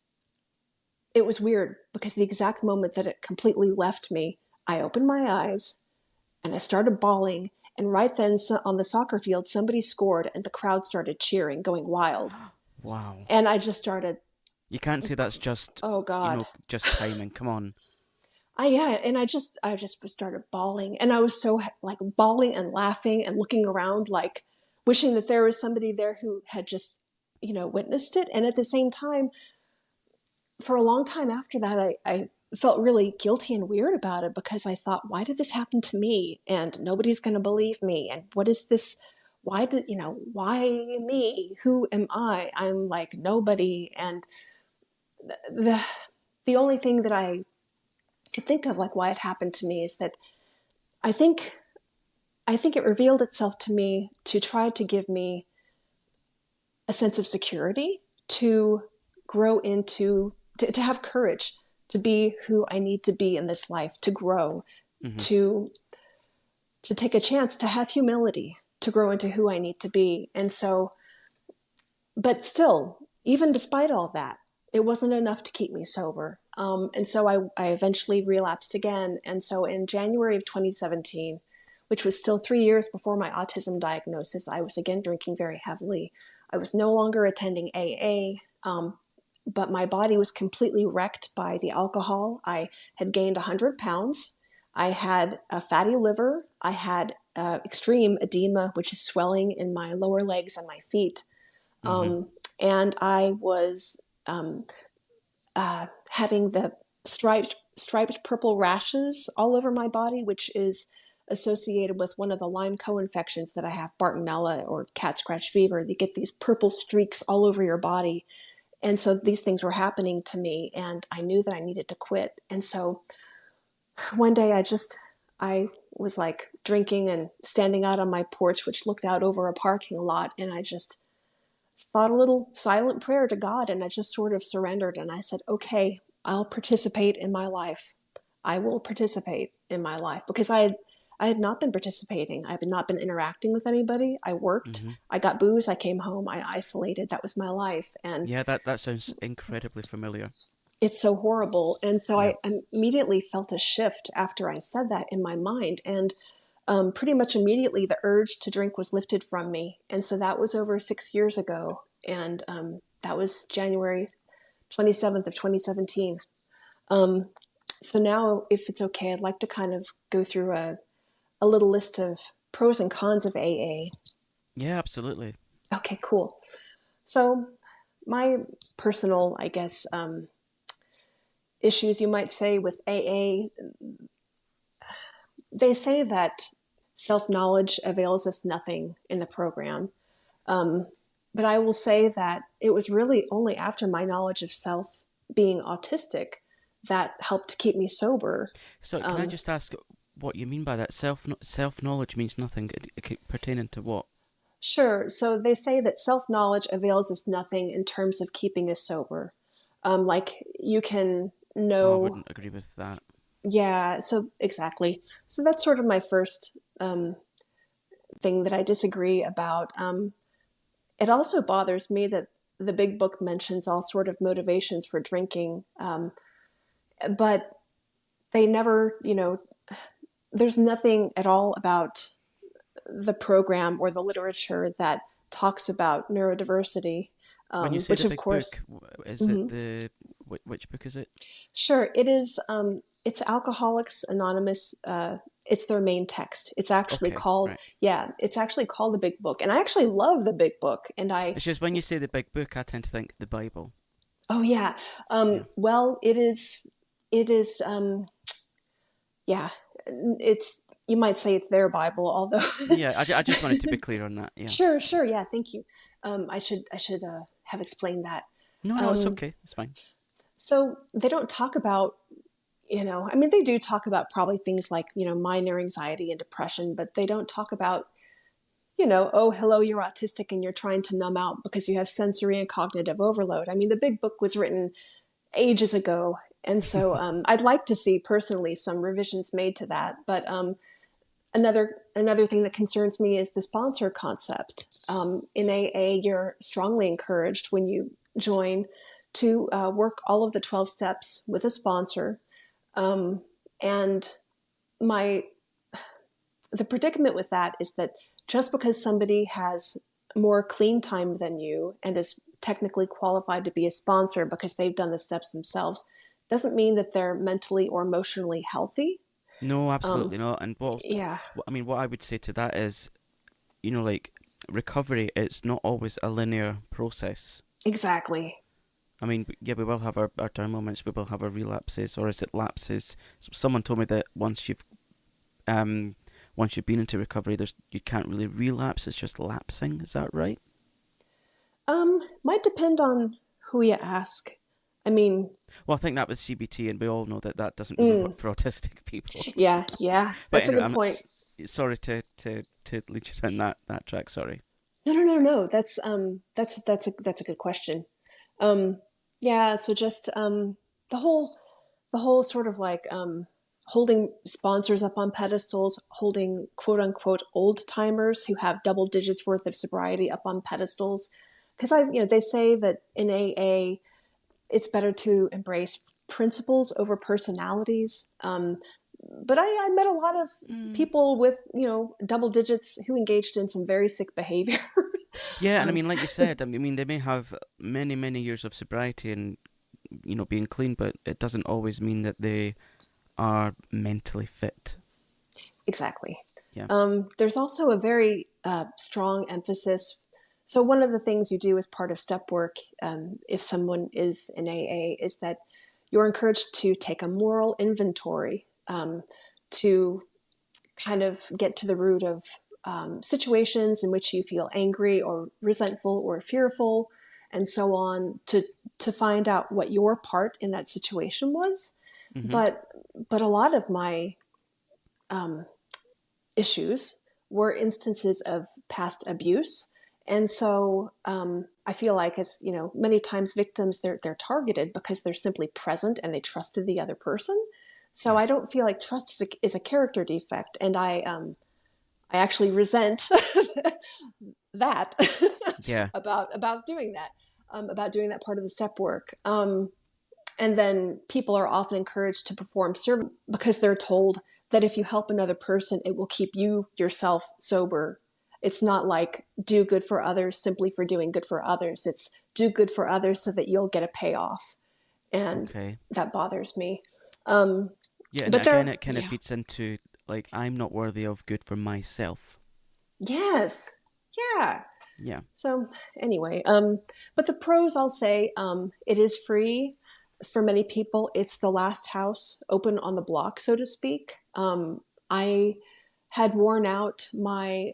it was weird because the exact moment that it completely left me, I opened my eyes and I started bawling. And right then, on the soccer field, somebody scored and the crowd started cheering, going wild. Wow. And I just started, You can't say that's just, oh God. just timing. Come on. Yeah, and I just started bawling, and I was so like bawling and laughing and looking around, like wishing that there was somebody there who had just, witnessed it. And at the same time, for a long time after that, I felt really guilty and weird about it because I thought, why did this happen to me? And nobody's going to believe me. And what is this? Why me? Who am I? I'm like nobody. And the, the only thing that I could think of, like why it happened to me, is that I think, I think it revealed itself to me to try to give me a sense of security, to grow into, to have courage to be who I need to be in this life, to grow, Mm-hmm. to take a chance, to have humility, to grow into who I need to be. And so, but still, even despite all that, it wasn't enough to keep me sober. And so I eventually relapsed again. And so in January of 2017, which was still 3 years before my autism diagnosis, I was again drinking very heavily. I was no longer attending AA, but my body was completely wrecked by the alcohol. I had gained 100 pounds. I had a fatty liver. I had extreme edema, which is swelling in my lower legs and my feet. Mm-hmm. And I was having the striped purple rashes all over my body, which is associated with one of the Lyme co-infections that I have, Bartonella or cat scratch fever. You get these purple streaks all over your body. And so these things were happening to me, and I knew that I needed to quit. And so one day I was like drinking and standing out on my porch, which looked out over a parking lot, and I just thought a little silent prayer to God, and I just sort of surrendered, and I said, okay, I'll participate in my life. I will participate in my life, because I had not been participating. I had not been interacting with anybody. I worked, Mm-hmm. I got booze, I came home, I isolated. That was my life. And Yeah, that sounds incredibly familiar. it's so horrible. And so Yeah. I immediately felt a shift after I said that in my mind. And pretty much immediately, the urge to drink was lifted from me. And so that was over 6 years ago. And that was January 27th of 2017. Um, so now, if it's okay, I'd like to kind of go through a little list of pros and cons of AA. Yeah, absolutely. Okay, cool. So my personal, I guess, issues, you might say, with AA, they say that self-knowledge avails us nothing in the program. Um, but I will say that it was really only after my knowledge of self, being autistic, that helped keep me sober. So, can I Um, just ask what you mean by that? Self knowledge means nothing. Pertaining to what? sure. So they say that self-knowledge avails us nothing in terms of keeping us sober. Like you can Oh, I know, wouldn't agree with that. yeah, so exactly. So that's sort of my first thing that I disagree about. It also bothers me that the big book mentions all sort of motivations for drinking, but they never, there's nothing at all about the program or the literature that talks about neurodiversity, When you say which the of big book, course, is it mhm. the which book is it? Sure, it is. It's Alcoholics Anonymous. It's their main text. It's actually Okay, called, right. yeah, it's actually called the Big Book, and I actually love the Big Book. And It's just when you say the big book, I tend to think the Bible. oh yeah, Yeah. well, it is, yeah, it's, you might say it's their Bible, although, Yeah, I just wanted to be clear on that. Yeah. sure, sure, yeah, thank you. I should have explained that. No, no, it's Um, okay. It's fine. so they don't talk about, I mean, they do talk about probably things like, minor anxiety and depression, but they don't talk about, oh, hello, you're autistic and you're trying to numb out because you have sensory and cognitive overload. I mean, the big book was written ages ago. And so I'd like to see personally some revisions made to that. But another thing that concerns me is the sponsor concept. In AA, you're strongly encouraged when you join to work all of the 12 steps with a sponsor. Um, and my the predicament with that is that just because somebody has more clean time than you and is technically qualified to be a sponsor because they've done the steps themselves doesn't mean that they're mentally or emotionally healthy. No, Um, absolutely not. And yeah, I mean, what I would say to that is, like recovery, it's not always a linear process. exactly. I mean, yeah, we will have our down moments, we will have our relapses, or is it lapses? Someone told me that um once you've been into recovery, you can't really relapse. It's just lapsing. Is that right? Might depend on who you ask. I mean, Well, I think that was CBT, and we all know that that doesn't really mm, work for autistic people. yeah, yeah, But that's a anyway, good point. sorry to lead you down that track. Sorry. No, no, no, no. That's a good question. Um, yeah, so just the whole the whole sort of like holding sponsors up on pedestals, holding quote unquote old timers who have double digits worth of sobriety up on pedestals. Because they say that in AA, it's better to embrace principles over personalities. But I met a lot of Mm. people with, double digits who engaged in some very sick behavior. Yeah, and I um, mean, like you said, I mean, they may have many, many years of sobriety and, being clean, but it doesn't always mean that they are mentally fit. exactly. Yeah. There's also a very strong emphasis. So one of the things you do as part of step work, if someone is in AA, is that you're encouraged to take a moral inventory, to kind of get to the root of situations in which you feel angry or resentful or fearful, and so on, to find out what your part in that situation was. Mhm. But a lot of my um, issues were instances of past abuse. And so I feel like, as many times victims, they're targeted because they're simply present and they trusted the other person. So Yeah. I don't feel like trust is a character defect, and I actually resent that Yeah. about doing that, about doing that part of the step work. And then people are often encouraged to perform service because they're told that if you help another person, it will keep you yourself sober. It's not like do good for others simply for doing good for others. It's do good for others so that you'll get a payoff. And Okay. that bothers me. Um, Yeah, and but again, there, it kind of yeah, feeds into like I'm not worthy of good for myself. yes, yeah. Yeah. So anyway, but the pros, I'll say, it is free for many people. It's the last house open on the block, so to speak. I had worn out my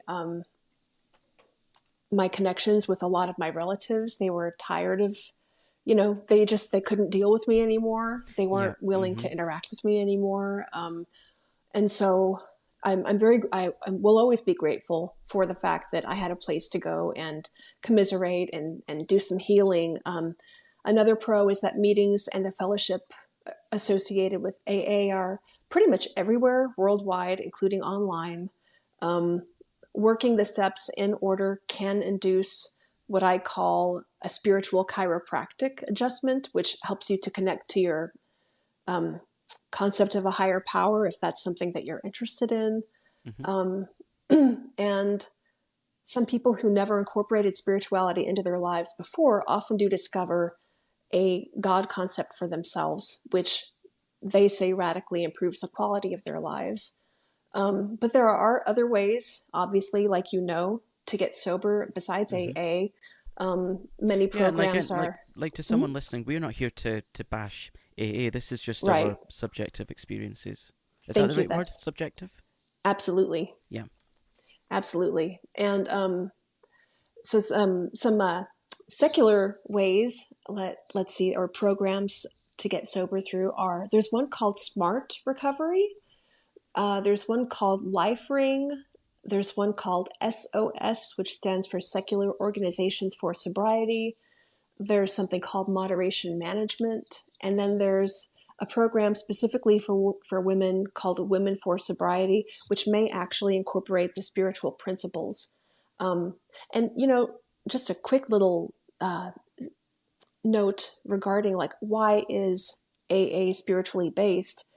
connections with a lot of my relatives. They were tired of, they couldn't deal with me anymore. They Yeah. weren't willing Mhm. to interact with me anymore. And so I will always be grateful for the fact that I had a place to go and commiserate and do some healing. Another pro is that meetings and the fellowship associated with AA are pretty much everywhere worldwide, including online. Um, Working the steps in order can induce what I call a spiritual chiropractic adjustment, which helps you to connect to your um, concept of a higher power if that's something that you're interested in. Mhm. Um, and some people who never incorporated spirituality into their lives before often do discover a God concept for themselves, which they say radically improves the quality of their lives. But there are other ways, obviously, like to get sober besides Mhm. AA. Many Yeah, and like programs are to Mhm. someone listening, we're not here to bash AA. This is just Right. our subjective experiences. Is that the Thank you. right word? That's Subjective? absolutely, Yeah. absolutely. And so some secular ways, let's see, or programs to get sober through are, there's one called Smart Recovery. There's one called Life Ring. There's one called SOS, which stands for Secular Organizations for Sobriety. There's something called Moderation Management. And then there's a program specifically for women called Women for Sobriety, which may actually incorporate the spiritual principles. Um, and, just a quick little uh, note regarding like why is AA spiritually based.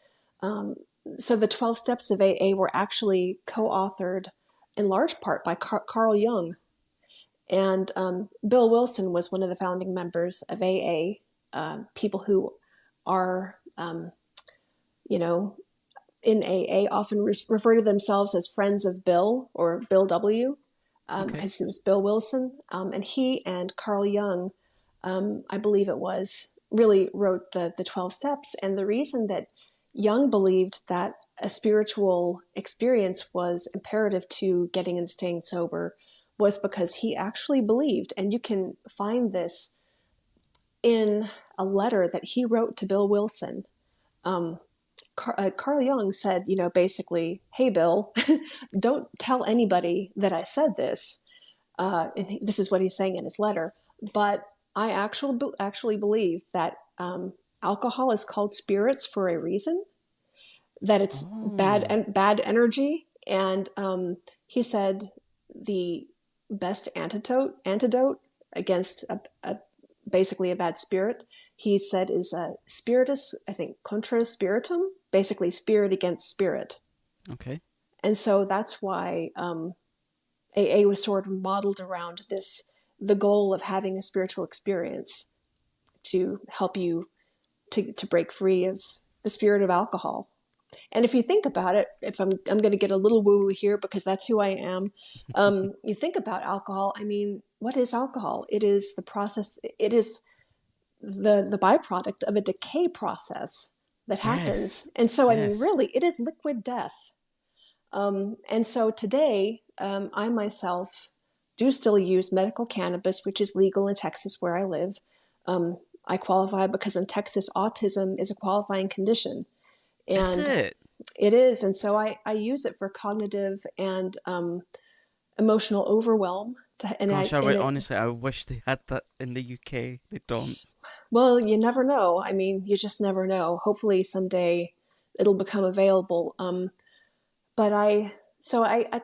Um, so the 12 steps of AA were actually co-authored in large part by Carl Jung, and Bill Wilson was one of the founding members of AA. People who are, you know, in AA often refer to themselves as friends of Bill or Bill W. Okay. Because it was Bill Wilson. And he and Carl Jung, I believe it was, really wrote the 12 steps. And the reason that Jung believed that a spiritual experience was imperative to getting and staying sober was because he actually believed, and you can find this in a letter that he wrote to Bill Wilson. Um, Carl Jung said, basically, hey, Bill, don't tell anybody that I said this. This is what he's saying in his letter. But I actually believe that alcohol is called spirits for a reason, that it's bad Oh, and bad energy. And he said the best antidote against basically a bad spirit, he said, is spiritus, I think, contra spiritum, basically spirit against spirit. okay. And so that's why AA was sort of modeled around this, the goal of having a spiritual experience to help you to break free of the spirit of alcohol. And if you think about it, if I'm going to get a little woo woo here because that's who I am, you think about alcohol. I mean, what is alcohol? It is the process. It is the byproduct of a decay process that happens. Yes, And so, I mean, yes. really, it is liquid death. And so today, I myself do still use medical cannabis, which is legal in Texas where I live. I qualify because in Texas, autism is a qualifying condition. Is And it? it is. And so I use it for cognitive and emotional overwhelm. Gosh, honestly, I wish they had that in the UK. They don't. Well, you never know. I mean, you just never know. Hopefully someday it'll become available. But I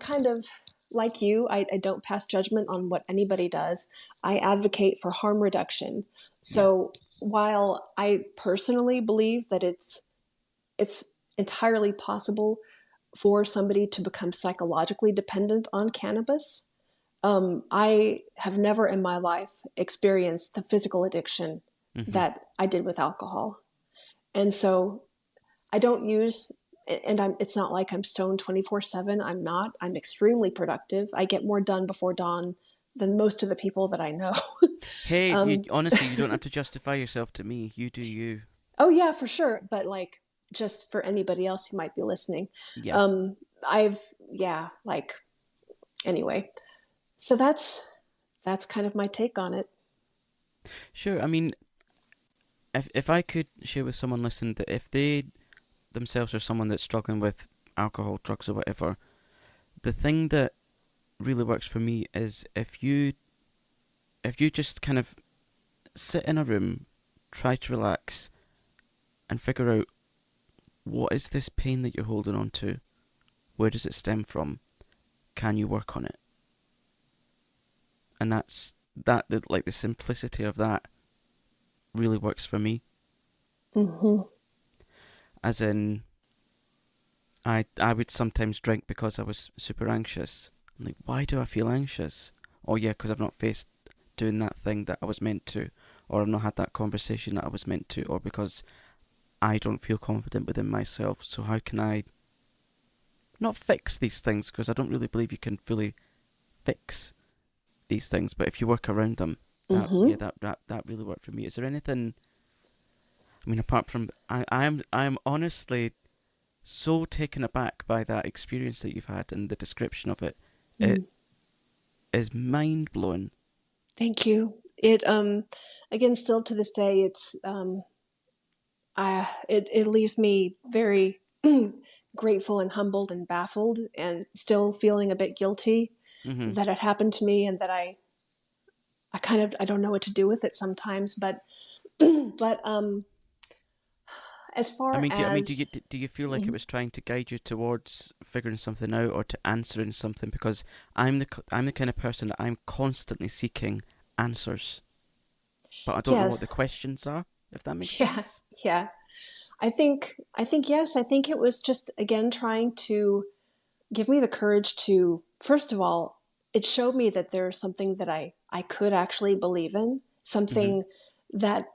kind of, like you, I don't pass judgment on what anybody does. I advocate for harm reduction. Yeah. So while I personally believe that it's entirely possible for somebody to become psychologically dependent on cannabis, I have never in my life experienced the physical addiction Hmm. that I did with alcohol. And so I don't use, and it's not like I'm stoned 24/7. I'm not. I'm extremely productive. I get more done before dawn than most of the people that I know. Hey, you um, honestly, you don't have to justify yourself to me. You do you. oh, yeah, for sure. But like, just for anybody else who might be listening, Yeah. um, yeah, like, anyway. So that's kind of my take on it. Sure. I mean, if I could share with someone listening that if they themselves are someone that's struggling with alcohol, drugs, or whatever, the thing that really works for me is if you just kind of sit in a room, try to relax, and figure out what is this pain that you're holding on to? Where does it stem from? Can you work on it? And like the simplicity of that really works for me. Hmm. As in, I would sometimes drink because I was super anxious. I'm like, why do I feel anxious? Oh yeah, because I've not faced doing that thing that I was meant to, or I've not had that conversation that I was meant to, or because I don't feel confident within myself. So how can I not fix these things? Because I don't really believe you can fully fix these things, but if you work around them, that Hmm. yeah, that really worked for me. Is there anything? I mean, apart from I'm honestly so taken aback by that experience that you've had and the description of it. It Mm. is mind blowing. Thank you. It again, still to this day, it leaves me very grateful and humbled and baffled, and still feeling a bit guilty Hmm. that it happened to me, and that I kind of, I don't know what to do with it sometimes. But but as I far mean, as do you feel like it Mhm. was trying to guide you towards figuring something out or to answering something? Because I'm the kind of person that I'm constantly seeking answers, but I don't know what the Yes, questions are. If that makes yeah, sense. yeah. I think yes. I think it was just again trying to give me the courage to, first of all, it showed me that there's something that I could actually believe in, Hmm. something that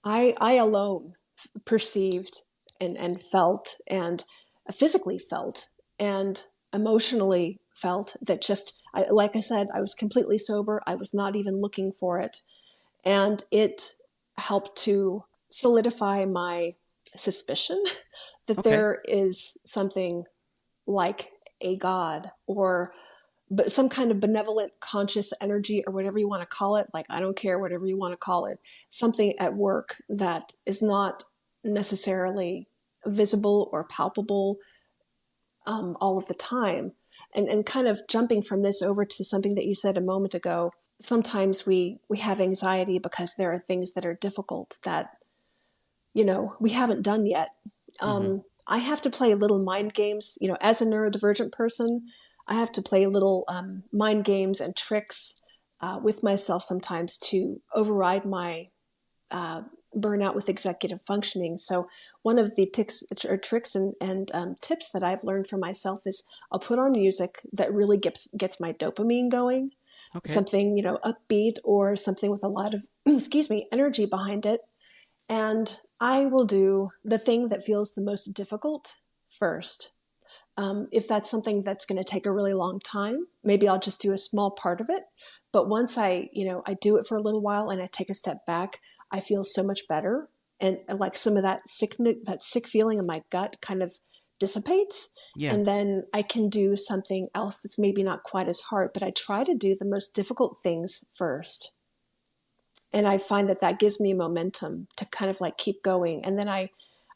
I alone perceived and felt and physically felt and emotionally felt, that just like I said, I was completely sober. I was not even looking for it, and it helped to solidify my suspicion that Okay. there is something like a god, or but some kind of benevolent conscious energy, or whatever you want to call it. Like, I don't care, whatever you want to call it, something at work that is not necessarily visible or palpable all of the time. And kind of jumping from this over to something that you said a moment ago, sometimes we have anxiety because there are things that are difficult, that we haven't done yet. Mm-hmm. I have to play little mind games, as a neurodivergent person. I have to play little mind games and tricks with myself sometimes to override my uh, burnout with executive functioning. So one of the tricks and tips that I've learned for myself is I'll put on music that really gets my dopamine going, Okay. something upbeat or something with a lot of excuse me energy behind it, and I will do the thing that feels the most difficult first. If that's something that's going to take a really long time, maybe I'll just do a small part of it. But once I do it for a little while and I take a step back, I feel so much better. And like some of that sick feeling in my gut kind of dissipates. Yeah. And then I can do something else that's maybe not quite as hard, but I try to do the most difficult things first. And I find that gives me momentum to kind of like keep going. And then I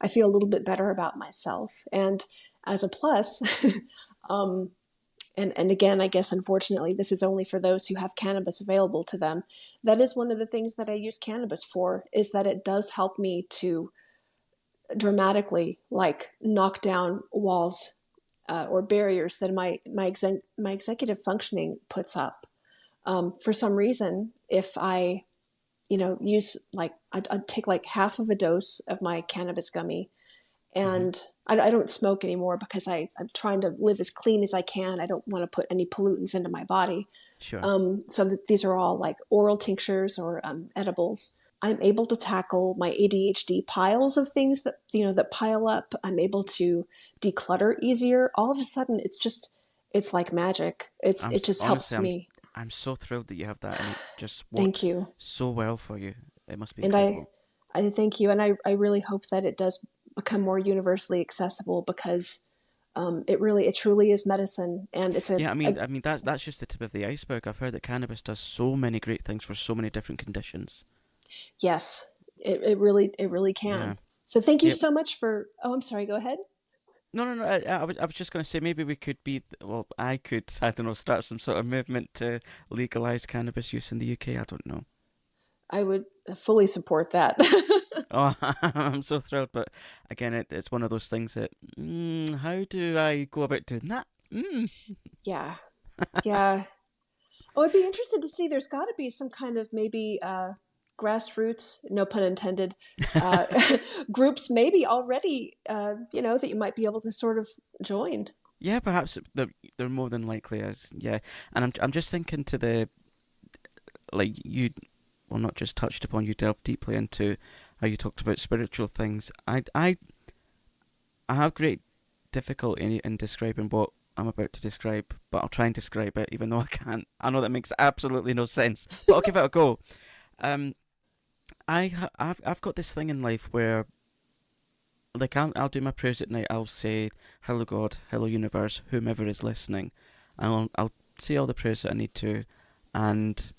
feel a little bit better about myself. And as a plus, um, and again, I guess unfortunately, this is only for those who have cannabis available to them. That is one of the things that I use cannabis for, is that it does help me to dramatically like knock down walls or barriers that my executive functioning puts up. For some reason, if I use like I'd take like half of a dose of my cannabis gummy, Mm-hmm. and I don't smoke anymore because I'm trying to live as clean as I can. I don't want to put any pollutants into my body. Sure. So that these are all like oral tinctures or edibles. I'm able to tackle my ADHD piles of things that pile up. I'm able to declutter easier. All of a sudden, it's like magic. It just Honestly, helps me. I'm so thrilled that you have that, and it just Thank works you. so well for you. It must be And incredible. I thank you. And I really hope that it does become more universally accessible, because it truly is medicine. And it's Yeah, I mean that's just the tip of the iceberg. I've heard that cannabis does so many great things for so many different conditions. yes, it really can. Yeah. So thank you Yeah. so much for, oh, I'm sorry, go ahead. No, no, no. I was just going to say maybe we could be, well, I could, I don't know, start some sort of movement to legalize cannabis use in the UK. I don't know. I would fully support that. Oh, I'm so thrilled, but again, it's one of those things that, how do I go about doing that? Yeah. Yeah. Oh, I'd be interested to see. There's got to be some kind of maybe grassroots, no pun intended, uh, groups maybe already, that you might be able to sort of join. Yeah, perhaps they're more than likely as yeah, and I'm just thinking to the like you, well, not just touched upon, you delved deeply into how you talked about spiritual things. I have great difficulty in describing what I'm about to describe, but I'll try and describe it, even though I can't. I know that makes absolutely no sense, but I'll give it a go. Um, I've got this thing in life where, like, I'll do my prayers at night. I'll say, "Hello God, hello universe, whomever is listening," and I'll say all the prayers that I need to, and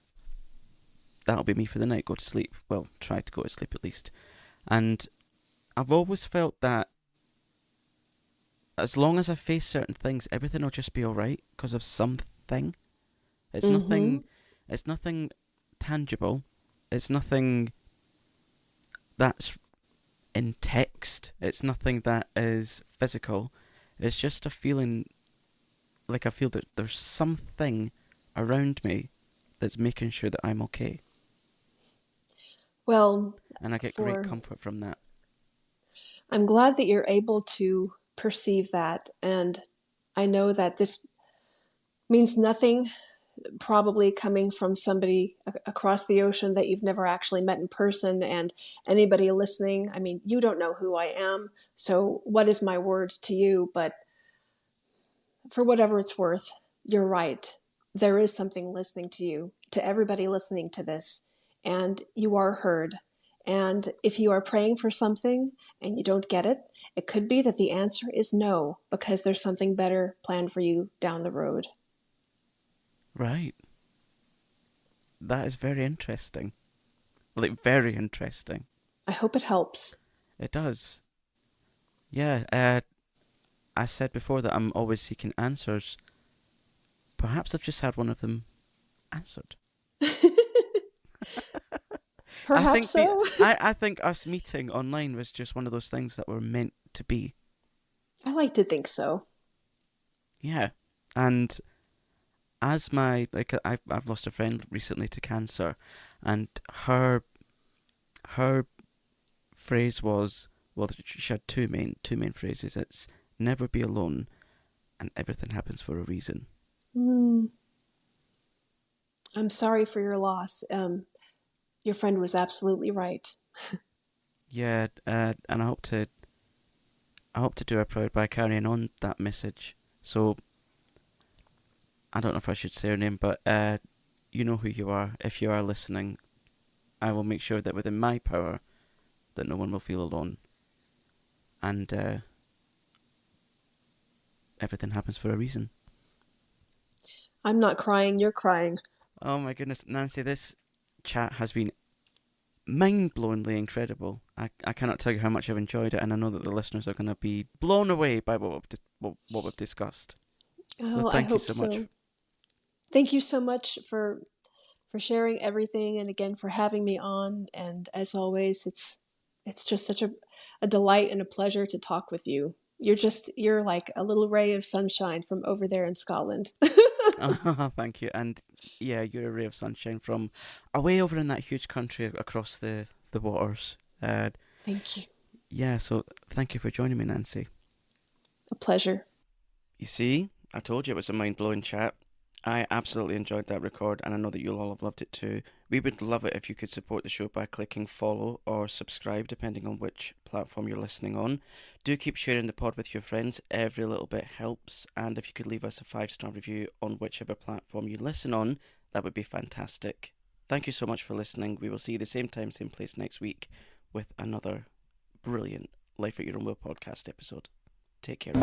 that'll be me for the night. Go to sleep. Well, try to go to sleep at least. And I've always felt that as long as I face certain things, everything will just be alright because of something. It's Mm-hmm. nothing. It's nothing tangible. It's nothing that's in text. It's nothing that is physical. It's just a feeling, like I feel that there's something around me that's making sure that I'm okay, Well, and I get great for comfort from that. I'm glad that you're able to perceive that. And I know that this means nothing, probably coming from somebody across the ocean that you've never actually met in person. And anybody listening, I mean, you don't know who I am. So, what is my word to you? But for whatever it's worth, you're right. There is something listening to you, to everybody listening to this, and you are heard. And if you are praying for something and you don't get it, it could be that the answer is no, because there's something better planned for you down the road. Right. That is very interesting. Like, very interesting. I hope it helps. It does. Yeah, I said before that I'm always seeking answers. Perhaps I've just had one of them answered. I Perhaps think the so. I think us meeting online was just one of those things that were meant to be. I like to think so. Yeah. And as my like I've lost a friend recently to cancer, and her phrase was, well, she had two main phrases. It's never be alone and everything happens for a reason. Mm, I'm sorry for your loss. Your friend was absolutely right. Yeah, and I hope to do her proud by carrying on that message. So I don't know if I should say her name, but you know who you are. If you are listening, I will make sure that within my power that no one will feel alone, and everything happens for a reason. I'm not crying, you're crying. Oh my goodness, Nancy, this chat has been mind-blowingly incredible. I cannot tell you how much I've enjoyed it, and I know that the listeners are going to be blown away by what we've discussed. So Oh, I thank you hope so much. so. Thank you so much for sharing everything and again for having me on. And as always, it's just such a delight and a pleasure to talk with you. You're like a little ray of sunshine from over there in Scotland. Thank you. And yeah, you're a ray of sunshine from away over in that huge country across the waters. Thank you. Yeah, so thank you for joining me, Nancy. A pleasure. You see, I told you it was a mind-blowing chat. I absolutely enjoyed that record, and I know that you'll all have loved it too. We would love it if you could support the show by clicking follow or subscribe, depending on which platform you're listening on. Do keep sharing the pod with your friends. Every little bit helps, and if you could leave us a 5-star review on whichever platform you listen on, that would be fantastic. Thank you so much for listening. We will see you the same time, same place next week with another brilliant Life at Your Own Will podcast episode. Take care.